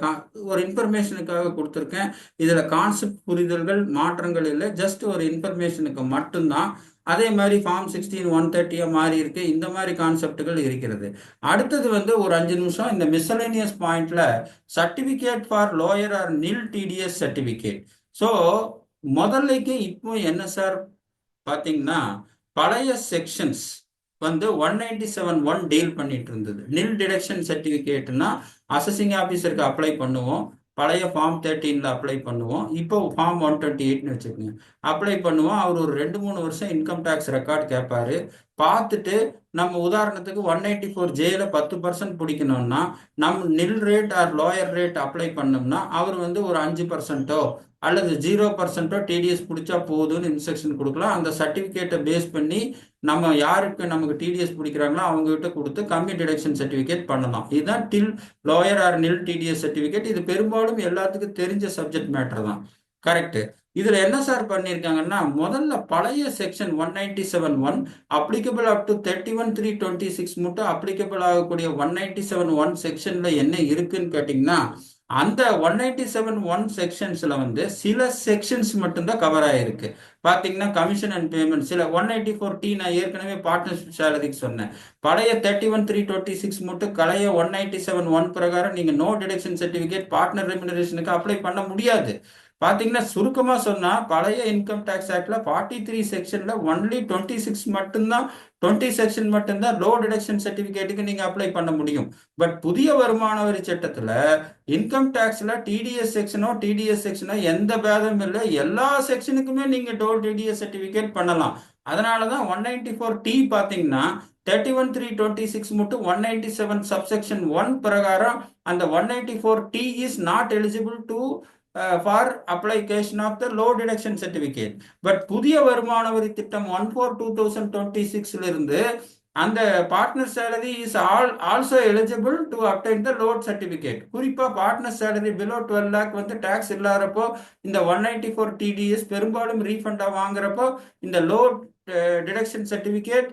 ஒரு இன்ஃபர்மேஷனுக்காக கொடுத்துருக்கேன். இதில் கான்செப்ட் புரிதல்கள் மாற்றங்கள் இல்லை, ஜஸ்ட் ஒரு இன்ஃபர்மேஷனுக்கு மட்டும்தான். அதே மாதிரி ஃபார்ம் 16 130 மாறி இருக்கு. இந்த மாதிரி கான்செப்டுகள் இருக்கிறது. அடுத்தது வந்து ஒரு 5 நிமிஷம் இந்த மிஸ்சலேனியஸ் பாயிண்ட்ல சர்டிபிகேட் ஃபார் லோயர் ஆர் நில் டிடிஎஸ் சர்டிபிகேட். ஸோ முதல்லைக்கு இப்போ என்ன சார் பார்த்தீங்கன்னா பழைய செக்ஷன்ஸ் வந்து 197(1) டீல் பண்ணிட்டு இருந்தது. நில் டிடக்ஷன் சர்டிபிகேட்னா அசஸிங் ஆஃபீஸருக்கு அப்ளை பண்ணுவோம், பழைய ஃபார்ம் 13ல அப்ளை பண்ணுவோம். இப்போ ஃபார்ம் 128ன்னு வச்சுக்கோங்க, அப்ளை பண்ணுவோம். அவர் ஒரு 2-3 வருஷம் இன்கம் டேக்ஸ் ரெக்கார்ட் கேட்பாரு. பார்த்துட்டு நம்ம உதாரணத்துக்கு 194Jல 10% பிடிக்கணும்னா நம்ம nil rate or lower rate apply பண்ணோம்னா அவர் வந்து ஒரு 5% அல்லது 0% டிடிஎஸ் பிடிச்சா போதும்னு இன்ஸ்ட்ரக்ஷன் கொடுக்கலாம். அந்த சர்டிஃபிகேட்டை பேஸ் பண்ணி நம்ம யாருக்கு நமக்கு டிடிஎஸ் பிடிக்கிறாங்களோ அவங்க கிட்ட கொடுத்து கம்மி டிடக்ஷன் சர்டிஃபிகேட் பண்ணலாம். இதுதான் டில் லோயர் ஆர் நில் டிடிஎஸ் சர்டிஃபிகேட். இது பெரும்பாலும் எல்லாத்துக்கும் தெரிஞ்ச சப்ஜெக்ட் மேட்டர் தான். கரெக்ட். இதுல என்ன சார் பண்ணியிருக்காங்கன்னா முதல்ல பழைய செக்ஷன் 197(1) அப்ளிகபிள் அப் டு 31/3/26 மட்டும் அப்ளிகபிள் ஆகக்கூடிய 197(1) செக்ஷன்ல என்ன இருக்குன்னு கேட்டீங்கன்னா அந்த 197(1) செக்ஷன்ஸ்ல வந்து சில செக்ஷன்ஸ் மட்டும்தான் கவர் ஆயிருக்கு. பாத்தீங்கன்னா கமிஷன் அண்ட் பேமெண்ட் சில 194T நான் ஏற்கனவே பார்ட்னர்ஷிப் சேலரிக்கு சொன்னேன். பழைய 31/3/26 மட்டும் கலைய 197(1) பிரகாரம் நீங்க நோ டிடக்ஷன் சர்டிபிகேட் பார்ட்னர் ரெமுனரேஷனுக்கு அப்ளை பண்ண முடியாது. பாத்தீங்கன்னா சுருக்கமா சொன்னா பழைய இன்கம் டேக்ஸ் ஆக்ட்ல 43 செக்ஷன்ல ஒன்லி 26 மட்டும்தான் 20 செக்ஷன் மட்டும்தான் லோ டிடக்ஷன் சர்டிபிகேட்டுக்கு நீங்க அப்ளை பண்ண முடியும். பட் புதிய வருமான வரி சட்டத்துல இன்கம் டேக்ஸ்ல டிடிஎஸ் செக்ஷனோ எந்த பேதமும் இல்லை, எல்லா செக்ஷனுக்குமே நீங்க டோ டிடிஎஸ் சர்டிபிகேட் பண்ணலாம். அதனாலதான் 194T பாத்தீங்கன்னா 31/3/26 மட்டும் 197 சப்செக்ஷன் 1 பிரகாரம் அந்த 194T is not eligible to for application of the low deduction certificate. But புதிய வருமான வரி திட்டம் 1/4/2026 இருந்து அந்த partner salary is also eligible to obtain the low certificate. குறிப்பா பார்ட்னர் சேலரி பிலோ 12 lakh வந்து டாக்ஸ் இல்லாதப்போ இந்த 194 டிடிஎஸ் பெரும்பாலும் ரீஃபண்டா வாங்குறப்போ இந்த low deduction certificate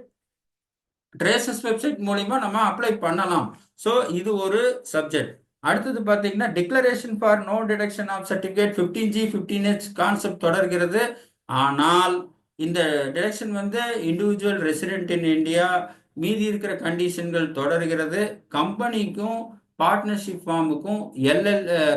traces website மூலியமா நம்ம அப்ளை பண்ணலாம். ஸோ இது ஒரு சப்ஜெக்ட். அடுத்தது பார்த்தீங்கன்னா declaration for no deduction of certificate 15G 15H concept தொடர்கிறது. ஆனால் இந்த டிடக்ஷன் வந்து இண்டிவிஜுவல் ரெசிடென்ட் இன் இந்தியா மீதி இருக்கிற கண்டிஷன்கள் தொடர்கிறது. கம்பெனிக்கும் பார்ட்னர்ஷிப் ஃபார்முக்கும்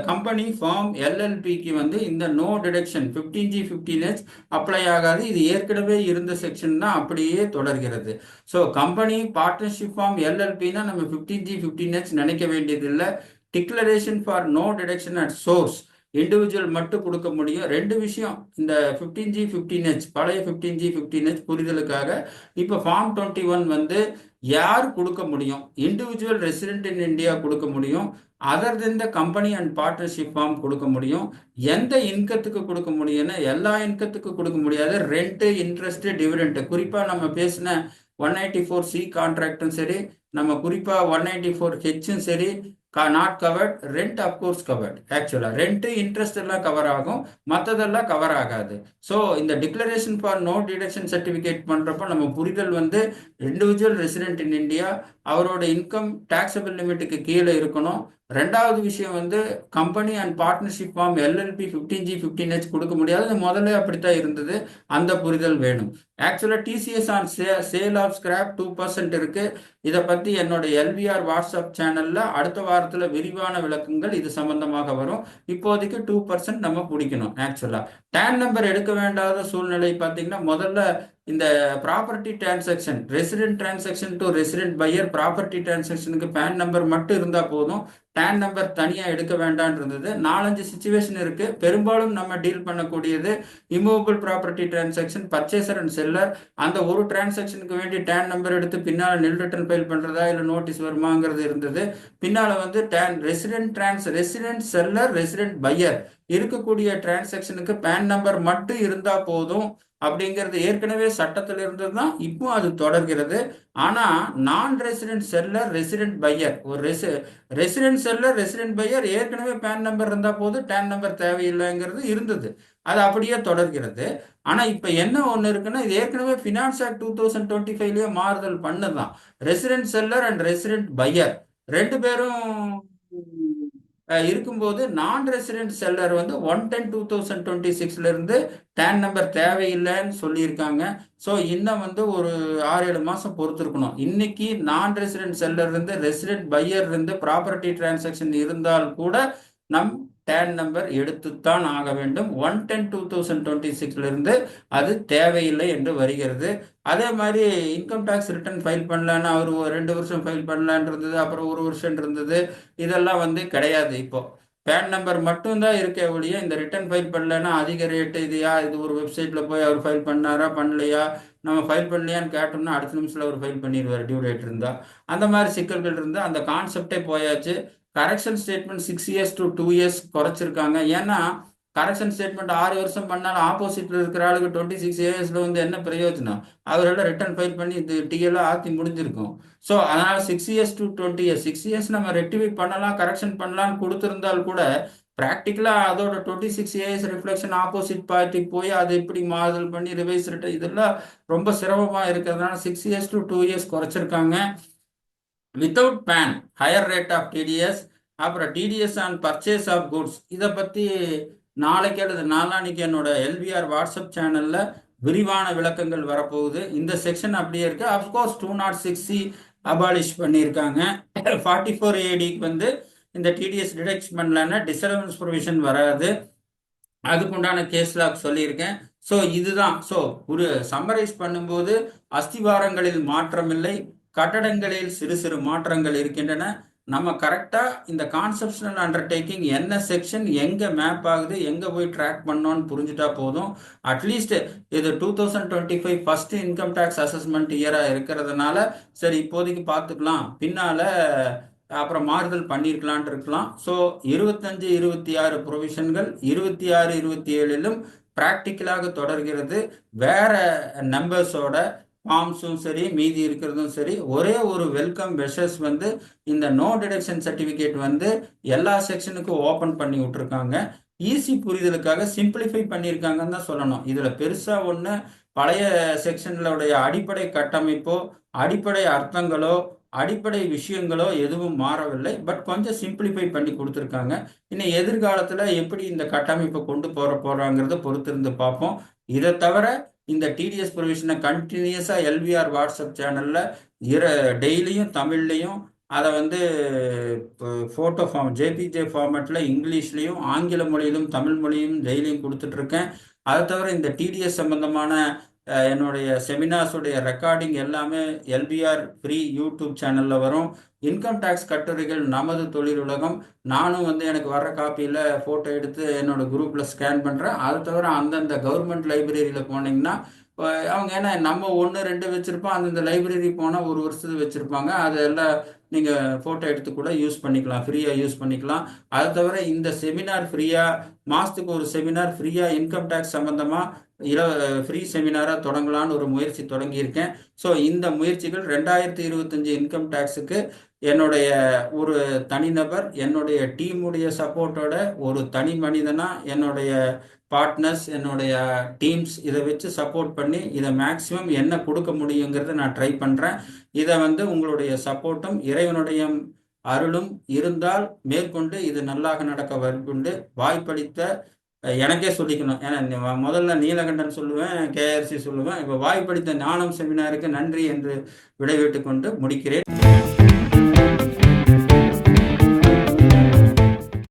கம்பெனி ஃபார்ம் எல்எல்பிக்கு வந்து இந்த no deduction 15G 15H apply ஆகாது. இது ஏற்கனவே இருந்த செக்ஷன் தான் அப்படியே தொடர்கிறது. ஸோ கம்பெனி பார்ட்னர்ஷிப் ஃபார்ம் எல்எல்பினா நம்ம 15G 15H நினைக்க வேண்டியதில்லை. Declaration for no deduction at source individual மட்டும் கொடுக்க முடியும். ரெண்டு விஷயம், இந்த 15G 15H பழைய 15G 15H புரிதலுக்காக இப்போ ஃபார்ம் 21 வந்து யார் கொடுக்க முடியும்? இண்டிவிஜுவல் ரெசிடென்ட் இன் இந்தியா கொடுக்க முடியும். Other than the company and partnership firm கொடுக்க முடியும். எந்த இன்கத்துக்கு கொடுக்க முடியும்னா எல்லா இன்கத்துக்கு கொடுக்க முடியாது. ரெண்ட், இன்ட்ரெஸ்ட், டிவிடெண்ட், குறிப்பாக நம்ம பேசின 194C கான்ட்ராக்டும் சரி, நம்ம குறிப்பாக 194Hம் சரி, not covered. Rent of course covered. Actually rent, interest எல்லாம் கவர் ஆகும், மற்றதெல்லாம் கவர் ஆகாது. ஸோ இந்த declaration for no deduction certificate பண்றப்ப நம்ம புரிதல் வந்து இண்டிவிஜுவல் ரெசிடென்ட் இன் இந்தியா அவரோட இன்கம் டாக்ஸபிள் லிமிட்டுக்கு கீழே இருக்கணும். ரெண்டாவது விஷயம் வந்து company and partnership firm LLP 15G 15H கொடுக்க முடியாது. முதல்ல அப்படித்தான் இருந்தது. அந்த புரிதல் வேணும். Actually TCS on sale of scrap 2% இருக்கு. இதை பத்தி என்னோட எல்விஆர் வாட்ஸ்அப் சேனல்ல அடுத்த வாரத்துல விரிவான விளக்கங்கள் இது சம்பந்தமாக வரும். இப்போதைக்கு 2% நம்ம பிடிக்கணும். ஆக்சுவலா டேன் நம்பர் எடுக்க வேண்டாத சூழ்நிலை பார்த்தீங்கன்னா, முதல்ல இந்த property transaction, resident transaction to resident buyer property டிரான்சாக்ஷனுக்கு பேன் நம்பர் மட்டும் இருந்தா போதும், டேன் நம்பர் தனியா எடுக்க வேண்டாம் இருந்தது. 4-5 சிச்சுவேஷன் இருக்கு. பெரும்பாலும் நம்ம டீல் பண்ணக்கூடியது immovable property transaction, purchaser and seller. அந்த ஒரு டிரான்சாக்ஷனுக்கு வேண்டி டேன் நம்பர் எடுத்து பின்னால நில் ரிட்டர்ன் ஃபைல் பண்றதா இல்ல நோட்டீஸ் வருமாங்கிறது இருந்தது. பின்னால வந்து ரெசிடென்ட் செல்லர், ரெசிடென்ட் பையர் இருக்கக்கூடிய டிரான்சாக்ஷனுக்கு பேன் நம்பர் மட்டும் இருந்தா போதும் அப்படிங்கிறது ஏற்கனவே சட்டத்தில் இருந்தது தான், இப்போ அது தொடர்கிறது. ஆனா நான் ரெசிடென்ட் செல்லர், ரெசிடென்ட் பையர், ஒரு ரெசிடென்ட் செல்லர், ரெசிடென்ட் பையர் ஏற்கனவே பேன் நம்பர் இருந்தா போது டேன் நம்பர் தேவையில்லைங்கிறது இருந்தது. அது அப்படியே தொடர்கிறது. ஆனா இப்ப என்ன ஒண்ணு இருக்குன்னா, இது ஏற்கனவே ஃபினான்ஸ் ஆக்ட் 2025லயே மாறுதல் பண்ணதான். Resident seller and resident buyer ரெண்டு பேரும் இருக்கும்போது நான் ரெசிடென்ட் செல்லர் வந்து 1/10/2026 இருந்து டேன் நம்பர் தேவையில்லைன்னு சொல்லியிருக்காங்க. ஸோ இன்னும் வந்து ஒரு 6-7 மாசம் பொறுத்திருக்கணும். இன்னைக்கு நான் ரெசிடென்ட் செல்லர் இருந்து ரெசிடென்ட் பையர் இருந்து ப்ராப்பர்ட்டி டிரான்சாக்ஷன் இருந்தால் கூட நம் டேன் நம்பர் எடுத்துத்தான் ஆக வேண்டும். 1/10/2026 இருந்து அது தேவையில்லை என்று வருகிறது. அதே மாதிரி இன்கம் டேக்ஸ் ரிட்டர்ன் ஃபைல் பண்ணலான்னு அவர் 2 வருஷம் ஃபைல் பண்ணலான் இருந்தது, அப்புறம் 1 வருஷம் இருந்தது. இதெல்லாம் வந்து கிடையாது. இப்போ பேன் நம்பர் மட்டும்தான் இருக்கே ஒழிய இந்த ரிட்டர்ன் ஃபைல் பண்ணலன்னா அதிக ரேட்டு இது ஒரு வெப்சைட்ல போய் அவர் ஃபைல் பண்ணாரா பண்ணலையா, நம்ம ஃபைல் பண்ணலையான்னு கேட்டோம்னா அடுத்த நிமிஷத்தில் அவர் ஃபைல் பண்ணிடுவார் டியூ டேட் இருந்தா. அந்த மாதிரி சிக்கல்கள் இருந்தா அந்த கான்செப்டே போயாச்சு. Correction statement 6 years to 2 years குறைச்சிருக்காங்க. ஏன்னா கரெக்ஷன் ஸ்டேட்மெண்ட் 6 வருஷம் பண்ணாலும் ஆப்போசிட்ல இருக்கிற ஆளுக்கு 26 yearsல வந்து என்ன பிரயோஜனம்? அவரெல்லாம் ரிட்டர்ன் ஃபைல் பண்ணி இது டிஎல்லாம் ஆத்தி முடிஞ்சிருக்கும். ஸோ அதனால 6 years to 20 years 6 years நம்ம ரெக்டிஃபை பண்ணலாம், கரெக்ஷன் பண்ணலாம்னு கொடுத்திருந்தால் கூட ப்ராக்டிக்கலா அதோட 26 years ரிஃப்ளெக்ஷன் ஆப்போசிட் பார்ட்டி போய் அதை எப்படி மாறுதல் பண்ணி ரிவைஸ் ரிட்டர்ன் இதெல்லாம் ரொம்ப சிரமமா இருக்கிறதுனால 6 years to 2 years குறைச்சிருக்காங்க. Without PAN higher rate of TDS, அப்புறம் TDS on purchase of goods. இதை பற்றி நாளைக்கு அல்லது நாளானிக்கு என்னோட எல்விஆர் வாட்ஸ்அப் சேனலில் விரிவான விளக்கங்கள் வரப்போகுது. இந்த செக்ஷன் அப்படியே இருக்கு. அப்கோர்ஸ் 206C அபாலிஷ் பண்ணியிருக்காங்க. 44ADக்கு வந்து இந்த டிடிஎஸ் டிடெக்ட் பண்ணலன்னா டிஸ்அலவன்ஸ் ப்ரொவிஷன் வராது. அதுக்குண்டான கேஸ் லாக் சொல்லியிருக்கேன். ஸோ இதுதான். ஸோ ஒரு சம்மரைஸ் பண்ணும்போது அஸ்திவாரங்களில் மாற்றமில்லை, கட்டடங்களில் சிறு சிறு மாற்றங்கள் இருக்கின்றன. நம்ம கரெக்டாக இந்த கான்செப்ஷனல் அண்டர்டேக்கிங் என்ன செக்ஷன் எங்கே மேப் ஆகுது, எங்கே போய் ட்ராக் பண்ணோன்னு புரிஞ்சுட்டா போதும். அட்லீஸ்ட் இது 2025 ஃபர்ஸ்ட் இன்கம் டேக்ஸ் அசஸ்மெண்ட் இயராக இருக்கிறதுனால சரி இப்போதைக்கு பார்த்துக்கலாம், பின்னால் அப்புறம் மாறுதல் பண்ணியிருக்கலான் இருக்கலாம். ஸோ 25-26 ப்ரொவிஷன்கள் 26-27லும் ப்ராக்டிக்கலாக தொடர்கிறது. வேற நம்பர்ஸோட ஃபார்ம்ஸும் சரி மீதி இருக்கிறதும் சரி. ஒரே ஒரு வெல்கம் மெஷர்ஸ் வந்து இந்த நோ டிடக்ஷன் சர்டிஃபிகேட் வந்து எல்லா செக்ஷனுக்கும் ஓப்பன் பண்ணி விட்டுருக்காங்க. ஈஸி புரிதலுக்காக சிம்பிளிஃபை பண்ணியிருக்காங்கன்னு தான் சொல்லணும். இதில் பெருசாக ஒன்று பழைய செக்ஷன்களுடைய அடிப்படை கட்டமைப்போ அடிப்படை அர்த்தங்களோ அடிப்படை விஷயங்களோ எதுவும் மாறவில்லை. பட் கொஞ்சம் சிம்பிளிஃபை பண்ணி கொடுத்துருக்காங்க. இன்னும் எதிர்காலத்தில் எப்படி இந்த கட்டமைப்பை கொண்டு போகிறாங்கிறத பொறுத்திருந்து பார்ப்போம். இதை தவிர இந்த டிடிஎஸ் ப்ரொவிஷனை கண்டினியூஸாக எல்விஆர் வாட்ஸ்அப் சேனலில் டெய்லியும் தமிழ்லையும் அதை வந்து ஃபோட்டோ ஃபார்ம் ஜேபிஜே ஃபார்மேட்டில் இங்கிலீஷ்லேயும் ஆங்கில மொழியிலும் தமிழ் மொழியும் டெய்லியும் கொடுத்துட்ருக்கேன். அதை தவிர இந்த டிடிஎஸ் சம்பந்தமான என்னுடைய செமினார்ஸுடைய ரெக்கார்டிங் எல்லாமே எல்பிஆர் ஃப்ரீ யூடியூப் சேனலில் வரும். இன்கம் டேக்ஸ் கட்டுரைகள் நமது தொழில் உலகம், நானும் வந்து எனக்கு வர்ற காப்பியில் ஃபோட்டோ எடுத்து என்னோட குரூப்பில் ஸ்கேன் பண்ணுறேன். அதை தவிர அந்தந்த கவர்மெண்ட் லைப்ரரியில் போனீங்கன்னா அவங்க ஏன்னா நம்ம 1-2 வச்சுருப்போம், அந்தந்த லைப்ரரி போனால் ஒரு வருஷத்துக்கு வச்சுருப்பாங்க. அதெல்லாம் நீங்கள் ஃபோட்டோ எடுத்து கூட யூஸ் பண்ணிக்கலாம், ஃப்ரீயாக யூஸ் பண்ணிக்கலாம். அதை தவிர இந்த செமினார் ஃப்ரீயாக, மாதத்துக்கு ஒரு செமினார் ஃப்ரீயாக இன்கம் டேக்ஸ் சம்மந்தமாக ஃப்ரீ செமினாராக தொடங்கலான்னு ஒரு முயற்சி தொடங்கியிருக்கேன். ஸோ இந்த முயற்சிகள் 2025 இன்கம் டேக்ஸுக்கு என்னுடைய ஒரு தனிநபர், என்னுடைய டீமுடைய சப்போர்ட்டோட ஒரு தனி மனிதனாக என்னுடைய பார்ட்னர்ஸ், என்னுடைய டீம்ஸ் இதை வச்சு சப்போர்ட் பண்ணி இதை மேக்ஸிமம் என்ன கொடுக்க முடியுங்கிறத நான் ட்ரை பண்ணுறேன். இதை வந்து உங்களுடைய சப்போர்ட்டும் இறைவனுடைய அருளும் இருந்தால் மேற்கொண்டு இது நல்லாக நடக்க வாய்ப்புண்டு. வாய்ப்பளித்த எனக்கே சொல்லிக்கணும், ஏன்னா முதல்ல நீலகண்டன் சொல்லுவேன், கேஆர்சி சொல்லுவேன். இப்போ வாய்ப்பளித்த ஞானம் செமினாருக்கு நன்றி என்று விடைபெற்று கொண்டு முடிக்கிறேன்.